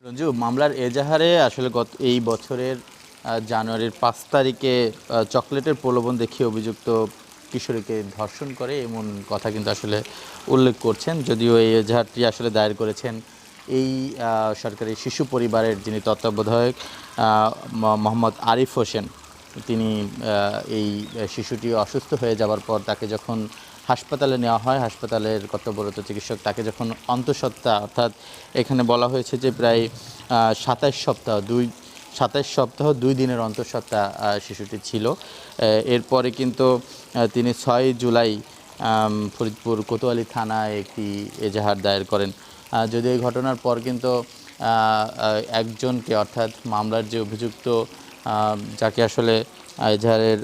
রঞ্জু, মামলার এজাহারে আসলে এই বছরের জানুয়ারির 5 তারিখে চকলেটের প্রলোভন দেখিয়ে অভিযুক্ত কিশোরীকে ধর্ষণ করে এমন কথা কিন্তু আসলে উল্লেখ করছেন। যদিও এই এজাহারটি আসলে দায়ের করেছেন এই সরকারি শিশু পরিবারের যিনি তত্ত্বাবধায়ক মোহাম্মদ আরিফ হোসেন। তিনি এই শিশুটি অসুস্থ হয়ে যাওয়ার পর তাকে যখন হাসপাতালে নেওয়া হয়, হাসপাতালের কর্তব্যরত চিকিৎসক তাকে যখন অন্তঃসত্ত্বা, অর্থাৎ এখানে বলা হয়েছে যে প্রায় 27 সপ্তাহ 2 দিনের অন্তঃসত্ত্বা শিশুটি ছিল। এরপরে কিন্তু তিনি 6 জুলাই ফরিদপুর কোতোয়ালি থানায় একটি এজাহার দায়ের করেন। যদি এই ঘটনার পর কিন্তু একজনকে, অর্থাৎ মামলার যে অভিযুক্ত যাকে আসলে এজাহারের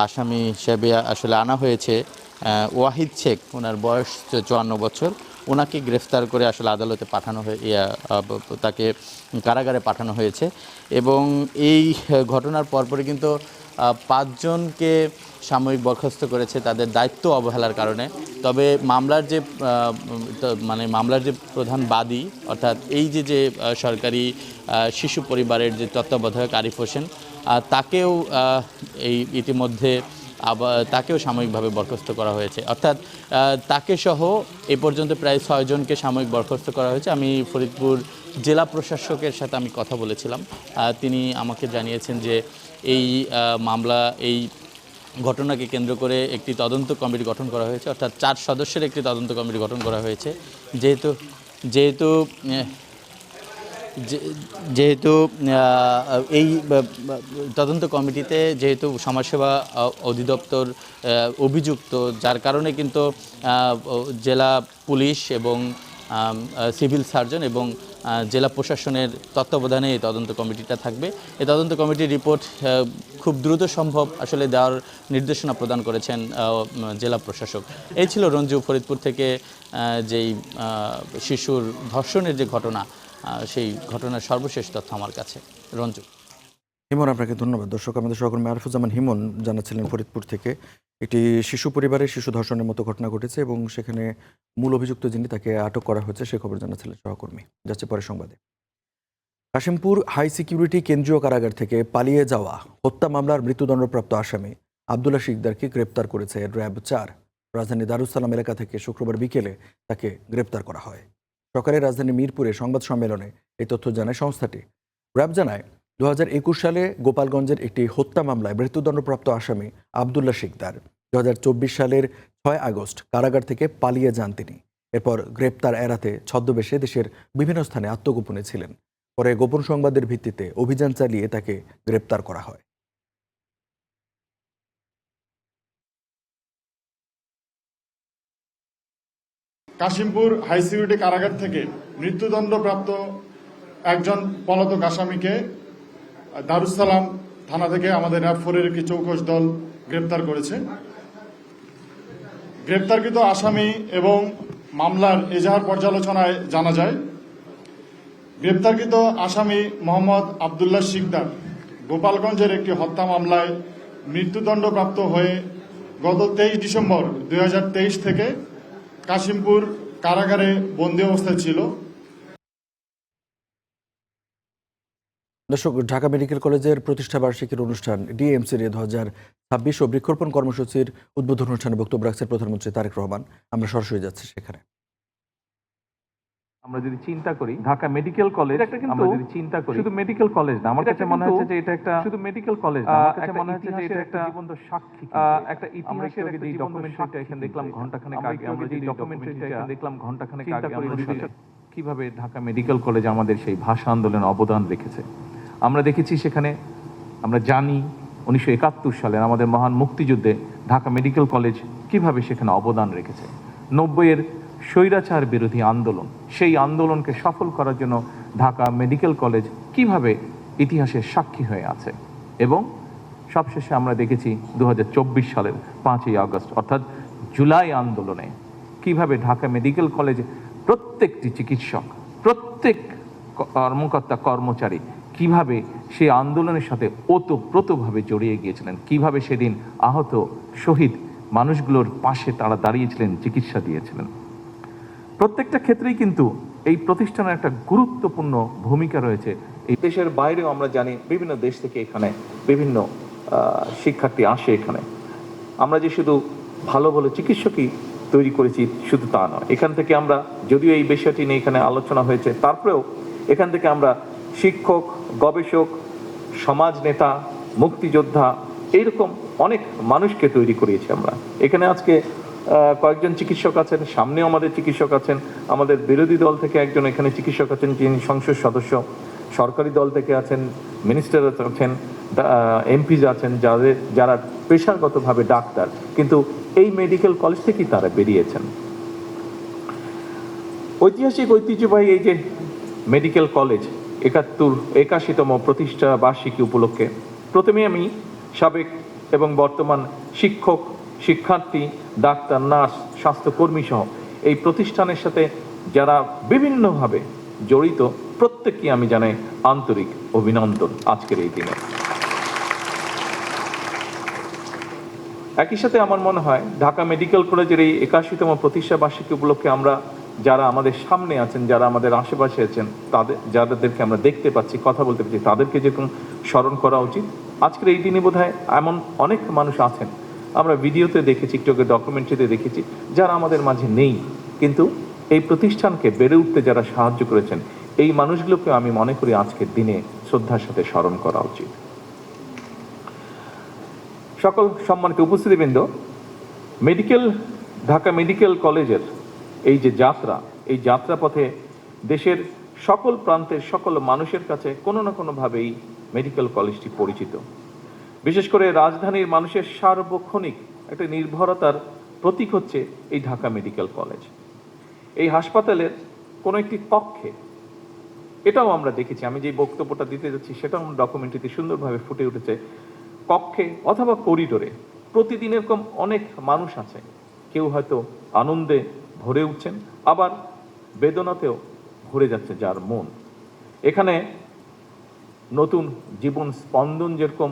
আসামি হিসেবে আসলে আনা হয়েছে, ওয়াহিদ শেখ, ওনার বয়স 54 বছর, ওনাকে গ্রেফতার করে আসলে আদালতে পাঠানো তাকে কারাগারে পাঠানো হয়েছে। এবং এই ঘটনার পরপরই কিন্তু 5 জনকে সাময়িক বরখাস্ত করেছে তাদের দায়িত্ব অবহেলার কারণে। তবে মামলার যে প্রধান বাদী, অর্থাৎ এই যে সরকারি শিশু পরিবারের যে তত্ত্বাবধায়ক আরিফ হোসেন, তাকেও ইতিমধ্যে তাকেও সাময়িকভাবে বরখাস্ত করা হয়েছে। অর্থাৎ তাকে সহ এ পর্যন্ত প্রায় 6 জনকে সাময়িক বরখাস্ত করা হয়েছে। আমি ফরিদপুর জেলা প্রশাসকের সাথে আমি কথা বলেছিলাম। তিনি আমাকে জানিয়েছেন যে এই মামলা, এই ঘটনাকে কেন্দ্র করে একটি তদন্ত কমিটি গঠন করা হয়েছে, অর্থাৎ 4 সদস্যের একটি তদন্ত কমিটি গঠন করা হয়েছে। যেহেতু এই তদন্ত কমিটিতে যেহেতু সমাজসেবা অধিদপ্তর অভিযুক্ত, যার কারণে কিন্তু জেলা পুলিশ এবং সিভিল সার্জন এবং জেলা প্রশাসনের তত্ত্বাবধানে এই তদন্ত কমিটিটা থাকবে। এই তদন্ত কমিটির রিপোর্ট খুব দ্রুত সম্ভব আসলে দেওয়ার নির্দেশনা প্রদান করেছেন জেলা প্রশাসক। এই ছিল রঞ্জু, ফরিদপুর থেকে যেই শিশুর ধর্ষণের যে ঘটনা, সেই ঘটনার সর্বশেষ তথ্য আমার কাছে। রঞ্জু। হিমন, আপনাকে ধন্যবাদ। দর্শক, আমাদের সহকর্মী আরিফুজ্জামান হিমন জানাচ্ছিলেন ফরিদপুর থেকে একটি শিশু পরিবারের শিশু ধর্ষণের মতো ঘটনা ঘটেছে এবং সেখানে মূল অভিযুক্ত যিনি, তাকে আটক করা হয়েছে, সে খবর জানাচ্ছিলেন সহকর্মী। যাচ্ছে পরের সংবাদে। কাশিমপুর হাই সিকিউরিটি কেন্দ্রীয় কারাগার থেকে পালিয়ে যাওয়া হত্যা মামলার মৃত্যুদণ্ডপ্রাপ্ত আসামি আবদুল্লাহ শিকদারকে গ্রেপ্তার করেছে র্যাব 4। রাজধানী দারুসালাম এলাকা থেকে শুক্রবার বিকেলে তাকে গ্রেপ্তার করা হয়। সকালে রাজধানী মিরপুরে সংবাদ সম্মেলনে এই তথ্য জানায় সংস্থাটি। র্যাব জানায়, 2021 সালে গোপালগঞ্জের একটি হত্যা মামলায় মৃত্যুদণ্ডপ্রাপ্ত আসামি আবদুল্লাহ শিকদার 2024 সালের 6 আগস্ট কারাগার থেকে পালিয়ে যান তিনি। এরপর গ্রেপ্তার এড়াতে ছদ্মবেশে দেশের বিভিন্ন স্থানে আত্মগোপনে ছিলেন। পরে গোপন সংবাদের ভিত্তিতে অভিযান চালিয়ে তাকে গ্রেপ্তার করা হয়। কাশিমপুর হাই সিকিউরিটি কারাগার থেকে মৃত্যুদণ্ডপ্রাপ্ত একজন পলাতক আসামিকে দারুসালাম থানা থেকে আমাদের র্যাব 4-এর একটি চৌকস দল গ্রেপ্তার করেছে। গ্রেপ্তারকৃত আসামি এবং মামলার এজাহার পর্যালোচনায় জানা যায়, গ্রেপ্তারকৃত আসামি মোহাম্মদ আবদুল্লাহ শিকদার গোপালগঞ্জের একটি হত্যা মামলায় মৃত্যুদণ্ডপ্রাপ্ত হয়ে গত 23 ডিসেম্বর 2023 থেকে কাশিমপুর কারাগারে বন্দী অবস্থায় ছিল। দর্শক, ঢাকা মেডিকেল কলেজের প্রতিষ্ঠাবার্ষিকীর অনুষ্ঠান ডিএমসির 2026 ও বৃক্ষরোপণ কর্মসূচির উদ্বোধন অনুষ্ঠানে বক্তব্য রাখছেন প্রধানমন্ত্রী তারেক রহমান। আমরা সরাসরি যাচ্ছি সেখানে। আমরা যদি চিন্তা করি ঢাকা মেডিকেল কলেজ, আমরা যদি চিন্তা করি শুধু মেডিকেল কলেজ না, আমার কাছে মনে হচ্ছে যে এটা একটা শুধু মেডিকেল কলেজ না, আমার কাছে মনে হচ্ছে যে এটা একটা জীবন্ত সাক্ষী, একটা ইতিহাসের একটা ডকুমেন্টারিটা এখানে দেখলাম ঘন্টাখানেক আগে, আমরা যে ডকুমেন্টারিটা এখানে দেখলাম ঘন্টাখানেক আগে, আমরা কিভাবে ঢাকা মেডিকেল কলেজ আমাদের সেই ভাষা আন্দোলনে অবদান রেখেছে। আমরা দেখেছি সেখানে, আমরা জানি 1971 সালে আমাদের মহান মুক্তিযুদ্ধে ঢাকা মেডিকেল কলেজ কিভাবে সেখানে অবদান রেখেছে। 90-এর স্বৈরাচার বিরোধী আন্দোলন, সেই আন্দোলনকে সফল করার জন্য ঢাকা মেডিকেল কলেজ কিভাবে ইতিহাসের সাক্ষী হয়ে আছে। এবং সবশেষে আমরা দেখেছি 2024 সালের 5ই আগস্ট অর্থাৎ জুলাই আন্দোলনে কিভাবে ঢাকা মেডিকেল কলেজ প্রত্যেকটি চিকিৎসক, প্রত্যেক কর্মকর্তা কর্মচারী কিভাবে সেই আন্দোলনের সাথে ওতপ্রোতভাবে জড়িয়ে গিয়েছিলেন, কিভাবে সেদিন আহত শহীদ মানুষগুলোর পাশে তারা দাঁড়িয়েছিলেন, চিকিৎসা দিয়েছিলেন। প্রত্যেকটা ক্ষেত্রেই কিন্তু এই প্রতিষ্ঠানের একটা গুরুত্বপূর্ণ ভূমিকা রয়েছে। এই দেশের বাইরেও আমরা জানি বিভিন্ন দেশ থেকে এখানে বিভিন্ন শিক্ষার্থী আসে এখানে। আমরা যে শুধু ভালো ভালো চিকিৎসকই তৈরি করেছি শুধু তা নয়, এখান থেকে আমরা, যদিও এই বিষয়টি নিয়ে এখানে আলোচনা হয়েছে, তারপরেও এখান থেকে আমরা শিক্ষক, গবেষক, সমাজ নেতা, মুক্তিযোদ্ধা, এইরকম অনেক মানুষকে তৈরি করিয়েছি আমরা। এখানে আজকে কয়েকজন চিকিৎসক আছেন, সামনেও আমাদের চিকিৎসক আছেন, আমাদের বিরোধী দল থেকে একজন এখানে চিকিৎসক আছেন যিনি সংসদ সদস্য, সরকারি দল থেকে আছেন, মিনিস্টার আছেন, এমপিজ আছেন, যারা পেশাগতভাবে ডাক্তার, কিন্তু এই মেডিকেল কলেজ থেকেই তারা বেরিয়েছেন। ঐতিহাসিক ঐতিহ্যবাহী এই যে মেডিকেল কলেজ 81তম প্রতিষ্ঠা বার্ষিকী উপলক্ষে প্রথমে আমি সাবেক এবং বর্তমান শিক্ষক, শিক্ষার্থী, ডাক্তার, নার্স, স্বাস্থ্যকর্মী সহ এই প্রতিষ্ঠানের সাথে যারা বিভিন্নভাবে জড়িত প্রত্যেককে আমি জানাই আন্তরিক অভিনন্দন আজকের এই দিনে। একই সাথে আমার মনে হয় ঢাকা মেডিকেল কলেজের এই 81তম প্রতিষ্ঠা বার্ষিকী উপলক্ষে আমরা যারা আমাদের সামনে আছেন, যারা আমাদের আশেপাশে আছেন, যাদেরকে আমরা দেখতে পাচ্ছি, কথা বলতে পারছি, তাদেরকে যেরকম স্মরণ করা উচিত। আজকের এই দিনে বোধহয় এমন অনেক মানুষ আছেন, আমরা ভিডিওতে দেখেছি, টিকটকে ডকুমেন্টারিতে দেখেছি, যারা আমাদের মাঝে নেই, কিন্তু এই প্রতিষ্ঠানকে বেড়ে উঠতে যারা সাহায্য করেছেন, এই মানুষগুলোকে আমি মনে করি আজকের দিনে শ্রদ্ধার সাথে স্মরণ করা উচিত। সকল সম্মানিত উপস্থিতিবৃন্দ, ঢাকা মেডিকেল কলেজের এই যে যাত্রা, এই যাত্রাপথে দেশের সকল প্রান্তের সকল মানুষের কাছে কোনো না কোনোভাবেই মেডিকেল কলেজটি পরিচিত। বিশেষ করে রাজধানীর মানুষের সার্বক্ষণিক একটা নির্ভরতার প্রতীক হচ্ছে এই ঢাকা মেডিকেল কলেজ। এই হাসপাতালের কোনো একটি কক্ষে, এটাও আমরা দেখেছি, আমি যে বক্তব্যটা দিতে যাচ্ছি সেটাও ডকুমেন্টারিতে সুন্দরভাবে ফুটে উঠেছে, কক্ষে অথবা করিডোরে প্রতিদিন এরকম অনেক মানুষ আছে, কেউ হয়তো আনন্দে ভরে উঠছেন, আবার বেদনাতেও ভরে যাচ্ছে যার মন। এখানে নতুন জীবন স্পন্দন যেরকম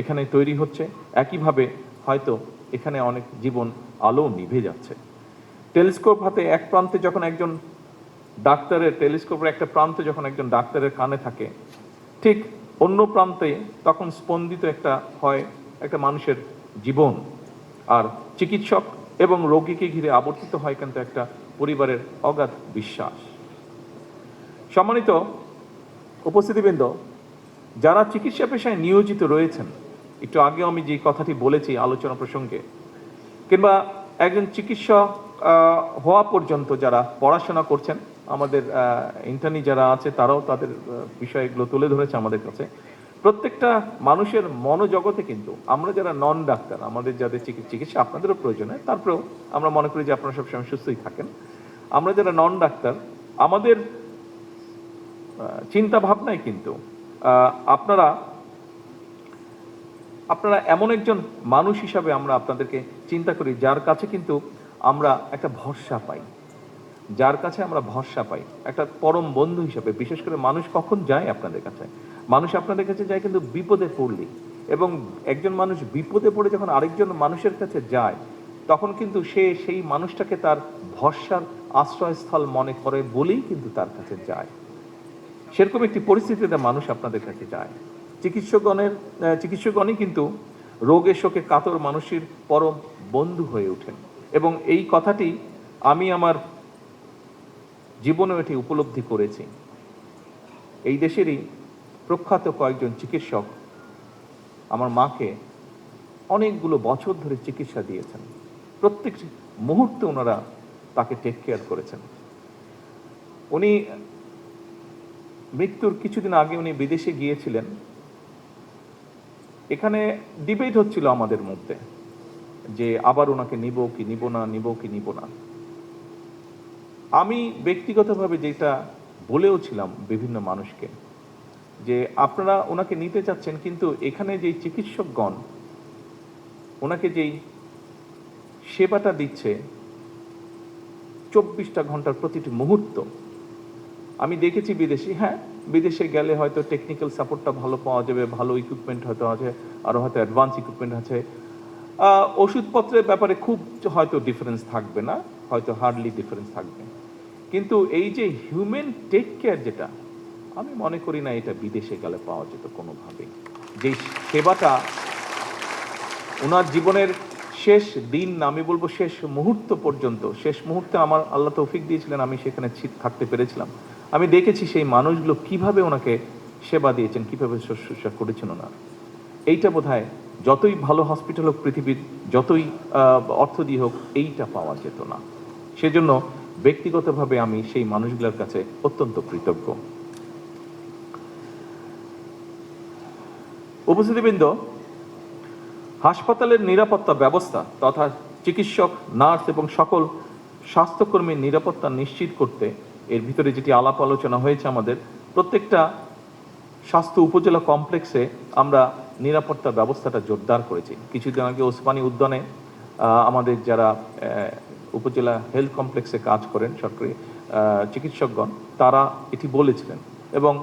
এখানে তৈরি হচ্ছে, একইভাবে হয়তো এখানে অনেক জীবন আলো নিভে যাচ্ছে। টেলিস্কোপ হাতে এক প্রান্তে যখন একজন ডাক্তারের, টেলিস্কোপের একটা প্রান্তে যখন একজন ডাক্তারের কানে থাকে, ঠিক অন্য প্রান্তে তখন স্পন্দিত একটা হয় একটা মানুষের জীবন, আর চিকিৎসক এবং রোগীকে ঘিরে আবর্তিত হয় কিন্তু একটা পরিবারের অগাধ বিশ্বাস। সম্মানিত উপস্থিতিবৃন্দ, যারা চিকিৎসা পেশায় নিয়োজিত রয়েছেন, একটু আগেও আমি যে কথাটি বলেছি আলোচনা প্রসঙ্গে, কিংবা একজন চিকিৎসক হওয়া পর্যন্ত যারা পড়াশোনা করছেন, আমাদের ইন্টার্নি যারা আছে তারাও তাদের বিষয়গুলো তুলে ধরেছে আমাদের কাছে। প্রত্যেকটা মানুষের মনোজগতে কিন্তু আমরা যারা নন ডাক্তার, আমাদের যাদের চিকিৎসা আপনাদেরও প্রয়োজন হয়, তারপরেও আমরা মনে করি যে আপনারা সবসময় সুস্থই থাকেন। আমরা যারা নন ডাক্তার, আমাদের চিন্তা ভাবনায় কিন্তু আপনারা আপনারা এমন একজন মানুষ হিসাবে আমরা আপনাদেরকে চিন্তা করি যার কাছে কিন্তু আমরা একটা ভরসা পাই, যার কাছে আমরা ভরসা পাই একটা পরম বন্ধু হিসাবে। বিশেষ করে মানুষ কখন যায় আপনাদের কাছে? মানুষ আপনাদের কাছে যায় কিন্তু বিপদে পড়লে, এবং একজন মানুষ বিপদে পড়ে যখন আরেকজন মানুষের কাছে যায় তখন কিন্তু সে সেই মানুষটাকে তার ভরসার আশ্রয়স্থল মনে করে বলেই কিন্তু তার কাছে যায়। সেরকম একটি পরিস্থিতিতে মানুষ আপনাদের কাছে যায়। চিকিৎসকগণই কিন্তু রোগে শোকে কাতর মানুষের পরম বন্ধু হয়ে ওঠেন, এবং এই কথাটি আমি আমার জীবনেও এটি উপলব্ধি করেছি। এই দেশেরই প্রখ্যাত কয়েকজন চিকিৎসক আমার মাকে অনেকগুলো বছর ধরে চিকিৎসা দিয়েছেন, প্রত্যেক মুহূর্তে ওনারা তাকে টেক কেয়ার করেছেন। উনি মৃত্যুর কিছুদিন আগে উনি বিদেশে গিয়েছিলেন। এখানে ডিবেট হচ্ছিল আমাদের মধ্যে যে আবার ওনাকে নিব কি নিব না, নিব কি নিব না। আমি ব্যক্তিগতভাবে যেটা বলেও ছিলাম বিভিন্ন মানুষকে যে আপনারা ওনাকে নিতে চাচ্ছেন, কিন্তু এখানে যেই চিকিৎসকগণ ওনাকে যেই সেবাটা দিচ্ছে 24টা ঘন্টার প্রতিটি মুহূর্ত, আমি দেখেছি বিদেশি, হ্যাঁ বিদেশে গেলে হয়তো টেকনিক্যাল সাপোর্টটা ভালো পাওয়া যাবে, ভালো ইকুইপমেন্ট হয়তো আছে, আরও হয়তো অ্যাডভান্স ইকুইপমেন্ট আছে, ওষুধপত্রের ব্যাপারে খুব হয়তো ডিফারেন্স থাকবে না, হয়তো হার্ডলি ডিফারেন্স থাকবে, কিন্তু এই যে হিউম্যান টেক কেয়ার যেটা আমি মনে করি না এটা বিদেশে গেলে পাওয়া যেত কোনোভাবে। যেই সেবাটা ওনার জীবনের শেষ দিন না, আমি বলবো শেষ মুহূর্ত পর্যন্ত, শেষ মুহূর্তে আমার আল্লাহ তৌফিক দিয়েছিলেন, আমি সেখানে থাকতে পেরেছিলাম। আমি দেখেছি সেই মানুষগুলো কিভাবে ওনাকে সেবা দিয়েছেন, কিভাবে শুশ্রূষা করেছেন ওনার। এইটা বোধহয় যতই ভালো হসপিটাল হোক পৃথিবীর, যতই অর্থ দিয়ে হোক, এইটা পাওয়া যেত না। সেজন্য ব্যক্তিগতভাবে আমি সেই মানুষগুলোর কাছে অত্যন্ত কৃতজ্ঞ। উপস্থিতিবৃন্দ, হাসপাতালের নিরাপত্তা ব্যবস্থা তথা চিকিৎসক, নার্স এবং সকল স্বাস্থ্যকর্মীর নিরাপত্তা নিশ্চিত করতে এর ভিতরে যেটি আলাপ আলোচনা হয়েছে, আমাদের প্রত্যেকটা স্বাস্থ্য উপজেলা কমপ্লেক্সে আমরা নিরাপত্তা ব্যবস্থাটা জোরদার করেছি। কিছুদিন আগে ওসমানী উদ্যানে আমাদের যারা উপজেলা হেলথ কমপ্লেক্সে কাজ করেন সরকারি চিকিৎসকগণ, তারা এটি বলেছিলেন, এবং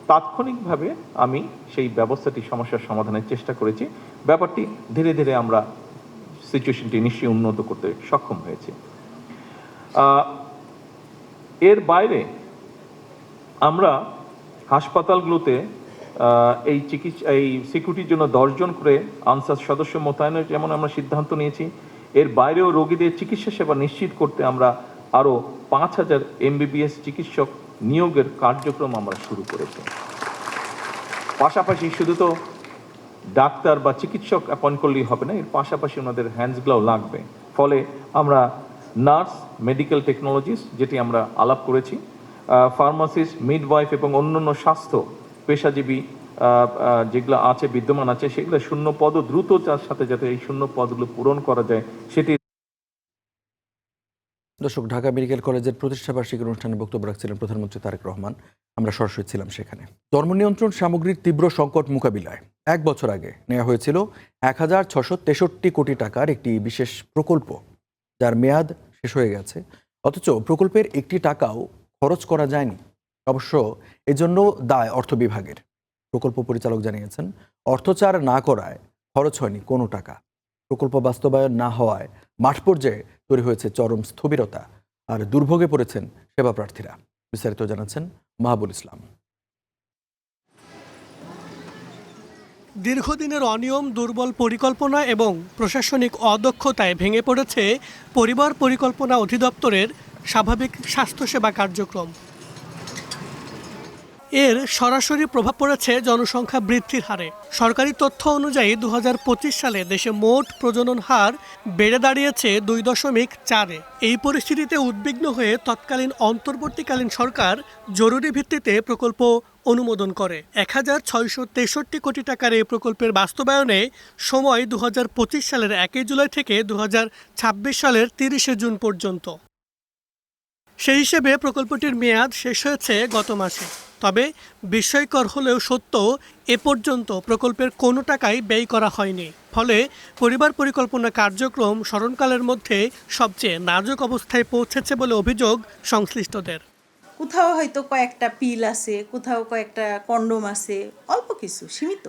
তাৎক্ষণিকভাবে আমি সেই ব্যবস্থাটি সমস্যার সমাধানের চেষ্টা করেছি। ব্যাপারটি ধীরে ধীরে আমরা সিচুয়েশনটি নিশ্চয়ই উন্নত করতে সক্ষম হয়েছে। এর বাইরে আমরা হাসপাতালগুলোতে এই সিকিউরিটির জন্য 10 জন করে আনসার সদস্য মোতায়েনের যেমন আমরা সিদ্ধান্ত নিয়েছি, এর বাইরেও রোগীদের চিকিৎসা সেবা নিশ্চিত করতে আমরা আরও 5000 MBBS চিকিৎসক নিয়োগের কার্যক্রম আমরা শুরু করেছি। পাশাপাশি শুধু তো ডাক্তার বা চিকিৎসক অ্যাপয়েন্ট করলেই হবে না, এর পাশাপাশি ওনাদের হ্যান্ডসগুলোও লাগবে। ফলে আমরা নার্স, মেডিকেল টেকনোলজিস্ট যেটি আমরা আলাপ করেছি, ফার্মাসিস্ট, মিডওয়াইফ এবং অন্যান্য স্বাস্থ্য পেশাজীবী যেগুলো আছে, বিদ্যমান আছে, সেগুলো শূন্য পদও দ্রুত তার সাথে যাতে এই শূন্য পদগুলো পূরণ করা যায় সেটি। দর্শক, ঢাকা মেডিকেল কলেজের প্রতিষ্ঠাবার্ষিকী অনুষ্ঠানে বক্তব্য রাখছিলেন প্রধানমন্ত্রী তারেক রহমান। আমরা সরাসরি ছিলাম সেখানে। জন্ম নিয়ন্ত্রণ সামগ্রীর তীব্র সংকট মোকাবিলায় 1 বছর আগে নেওয়া হয়েছিল 1663 কোটি টাকার একটি বিশেষ প্রকল্প, যার মেয়াদ শেষ হয়ে গেছে, অথচ প্রকল্পের একটি টাকাও খরচ করা যায়নি। অবশ্য এজন্য দায় অর্থ বিভাগের। প্রকল্প পরিচালক জানিয়েছেন, অর্থচার না করায় খরচ হয়নি কোনো টাকা। প্রকল্প বাস্তবায়ন না হওয়ায় মাঠ পর্যায়ে তৈরি হয়েছে চরম স্থবিরতা, আর দুর্ভোগে পড়েছেন সেবা প্রার্থীরা। বিস্তারিত জানাচ্ছেন মাহবুল ইসলাম। দীর্ঘদিনের অনিয়ম, দুর্বল পরিকল্পনা এবং প্রশাসনিক অদক্ষতায় ভেঙে পড়েছে পরিবার পরিকল্পনা অধিদপ্তরের স্বাভাবিক স্বাস্থ্যসেবা কার্যক্রম। এর সরাসরি প্রভাব পড়েছে জনসংখ্যা বৃদ্ধির হারে। সরকারি তথ্য অনুযায়ী 2025 সালে দেশে মোট প্রজনন হার বেড়ে দাঁড়িয়েছে 2.4-এ। এই পরিস্থিতিতে উদ্বিগ্ন হয়ে তৎকালীন অন্তর্বর্তীকালীন সরকার জরুরি ভিত্তিতে প্রকল্প অনুমোদন করে। 1663 কোটি টাকার এই প্রকল্পের বাস্তবায়নে সময় 2025 সালের 1 জুলাই থেকে 2026 সালের 30 জুন পর্যন্ত। সেই হিসেবে প্রকল্পটির মেয়াদ শেষ হয়েছে গত মাসে। তবে বিস্ময়কর হলেও সত্য, এ পর্যন্ত প্রকল্পের কোনো টাকাই ব্যয় করা হয়নি। ফলে পরিবার পরিকল্পনা কার্যক্রম স্মরণকালের মধ্যে সবচেয়ে নাজুক অবস্থায় পৌঁছেছে বলে অভিযোগ সংশ্লিষ্টদের। কোথাও হয়তো কয়েকটা পিল আছে, কোথাও কয়েকটা কন্ডোম আছে, অল্প কিছু সীমিত,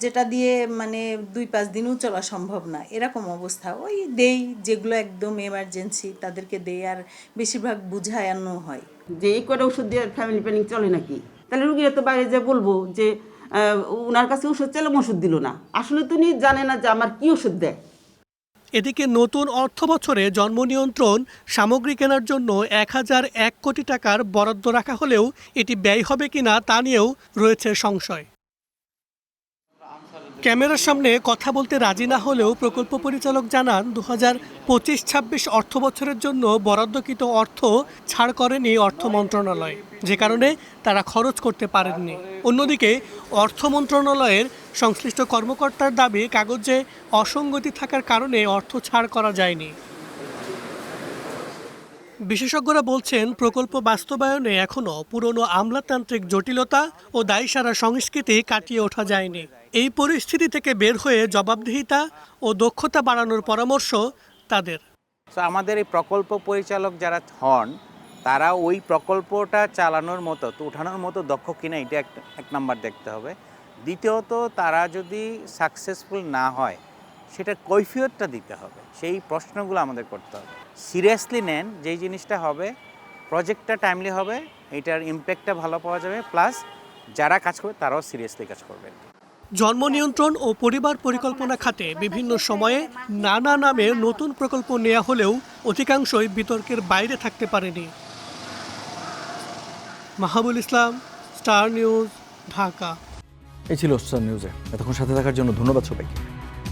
যেটা দিয়ে মানে 2-5 দিনও চলা সম্ভব না, এরকম অবস্থা। ওই দেই যেগুলো একদম এমার্জেন্সি তাদেরকে দেই, আর বেশিরভাগ বুঝানো হয় যে এই করে ওষুধ দিয়ে ফ্যামিলি প্ল্যানিং চলে নাকি। তাহলে রুগীরা তো বাইরে যে বলবো যে ওনার কাছে ওষুধ চাইলাম ওষুধ দিল না, আসলে তো উনি জানে না যে আমার কি ওষুধ দেয়। এদিকে নতুন অর্থ বছরে জন্ম নিয়ন্ত্রণ সামগ্রী কেনার জন্য 1001 কোটি টাকার বরাদ্দ রাখা হলেও এটি ব্যয় হবে কিনা তা নিয়েও রয়েছে সংশয়। ক্যামেরার সামনে কথা বলতে রাজি না হলেও প্রকল্প পরিচালক জানান 2025-26 অর্থ বছরের জন্য বরাদ্দকৃত অর্থ ছাড় করেনি অর্থ মন্ত্রণালয়, যে কারণে তারা খরচ করতে পারেননি। অন্যদিকে অর্থ মন্ত্রণালয়ের সংশ্লিষ্ট কর্মকর্তার দাবি কাগজে অসঙ্গতি থাকার কারণে অর্থ ছাড় করা যায়নি। বিশেষজ্ঞরা বলছেন প্রকল্প বাস্তবায়নে এখনও পুরনো আমলাতান্ত্রিক জটিলতা ও দায়সারা সংস্কৃতি কাটিয়ে ওঠা যায়নি। এই পরিস্থিতি থেকে বের হয়ে জবাবদিহিতা ও দক্ষতা বাড়ানোর পরামর্শ তাদের। আমাদের এই প্রকল্প পরিচালক যারা হন তারা ওই প্রকল্পটা চালানোর মতো ওঠানোর মতো দক্ষ কিনা এটা এক নাম্বার দেখতে হবে। দ্বিতীয়ত তারা যদি সাকসেসফুল না হয় সেটার কৈফিয়তটা দিতে হবে, সেই প্রশ্নগুলো আমাদের করতে হবে। সিরিয়াসলি নেন, যেই জিনিসটা হবে প্রজেক্টটা টাইমলি হবে, এটার ইম্প্যাক্টটা ভালো পাওয়া যাবে, প্লাস যারা কাজ করবে তারাও সিরিয়াসলি কাজ করবে। জন্ম নিয়ন্ত্রণ ও পরিবার পরিকল্পনা খাতে বিভিন্ন সময়ে নানা নামে নতুন প্রকল্প নেওয়া হলেও অধিকাংশই বিতর্কের বাইরে থাকতে পারেনি। মাহবুল ইসলাম, স্টার নিউজ, ঢাকা। এই ছিল স্টার নিউজে। এতক্ষণ সাথে থাকার জন্য ধন্যবাদ সবাইকে।